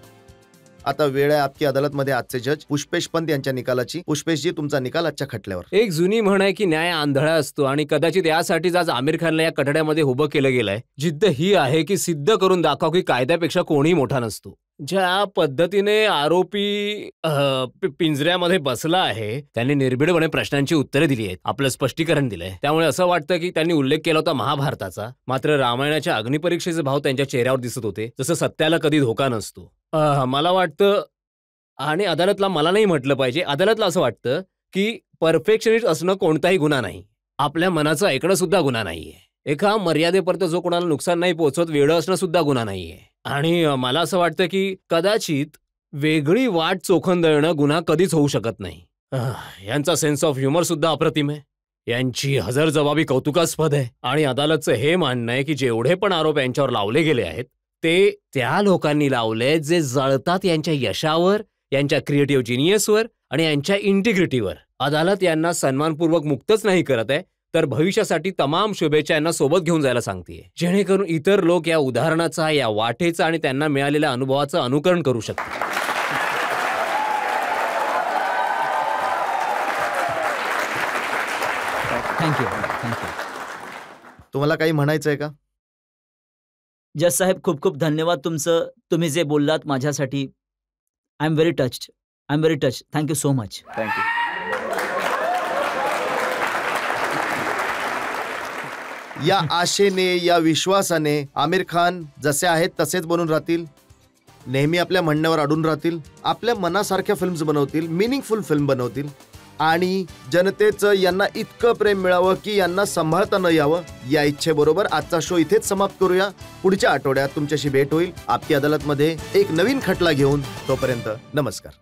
B: आता वेळ आहे आपकी अदालत मध्ये आजचे जज पुष्पेश पंत यांच्या निकालाची. पुष्पेशजी, तुमचा निकाल आजच्या खटल्यावर.
A: एक जुनी म्हण आहे की न्याय आंधळा असतो, आणि कदाचित यासाठीच आज आमिर खानला या कठड्यामध्ये उभं केलं गेलंय. जिद्द ही आहे की सिद्ध करून दाखव की कायद्यापेक्षा कोणीही मोठा नसतो. ज्या पद्धतीने आरोपी पिंजऱ्यामध्ये बसला आहे, त्यांनी निर्भीडपणे प्रश्नांची उत्तरे दिली आहेत, आपलं स्पष्टीकरण दिलंय. त्यामुळे असं वाटतं की त्यांनी उल्लेख केला होता महाभारताचा, मात्र रामायणाच्या अग्निपरीक्षेचे भाव त्यांच्या चेहऱ्यावर दिसत होते, जसं सत्याला कधी धोका नसतो. मला वाटतं, आणि अदालतला मला नाही म्हटलं पाहिजे, अदालतला असं वाटतं की परफेक्शनिस्ट असणं कोणताही गुन्हा नाही, आपल्या मनाचं ऐकणं सुद्धा गुन्हा नाहीये. एका मर्यादेपर्यंत जो कोणाला नुकसान नाही पोहोचवत वेडं असणं सुद्धा गुन्हा नाहीये. आणि मला असं वाटतं की कदाचित वेगळी वाट चोखंदळणं गुन्हा कधीच होऊ शकत नाही. यांचा सेन्स ऑफ ह्युमर सुद्धा अप्रतिम आहे, यांची हजरजबाबी कौतुकास्पद आहे. आणि अदालतचं हे मानणं आहे की जेवढे पण आरोप यांच्यावर लावले गेले आहेत ते त्या लोकांनी लावले जे जळतात यांच्या यशावर, यांच्या क्रिएटिव्ह जिनियसवर आणि यांच्या इंटिग्रिटीवर. अदालत यांना सन्मानपूर्वक मुक्तच नाही करत आहे, तर भविष्यासाठी तमाम शुभेच्छा यांना सोबत घेऊन जायला सांगते, जेणेकरून इतर लोक या उदाहरणाचा, या वाटेचा आणि त्यांना मिळालेल्या अनुभवाचं अनुकरण करू शकतात.
C: थँक्यू.
B: तुम्हाला काही म्हणायचंय का?
C: जज साहेब, खूप खूप धन्यवाद तुमचं. तुम्ही जे बोललात माझ्यासाठी, I am very touched. Thank you so much.
B: या आशेने, या विश्वासाने आमिर खान जसे आहेत तसेच बनून राहतील, नेहमी आपल्या म्हणण्यावर अडून राहतील, आपल्या मनासारख्या फिल्म्स बनवतील, मिनिंगफुल फिल्म बनवतील, आणि जनतेचं यांना इतकं प्रेम मिळावं की यांना सांभाळता न यावं, या इच्छेबरोबर आजचा शो इथेच समाप्त करूया. पुढच्या आठवड्यात तुमच्याशी भेट होईल आपकी अदालत मध्ये एक नवीन खटला घेऊन. तोपर्यंत नमस्कार.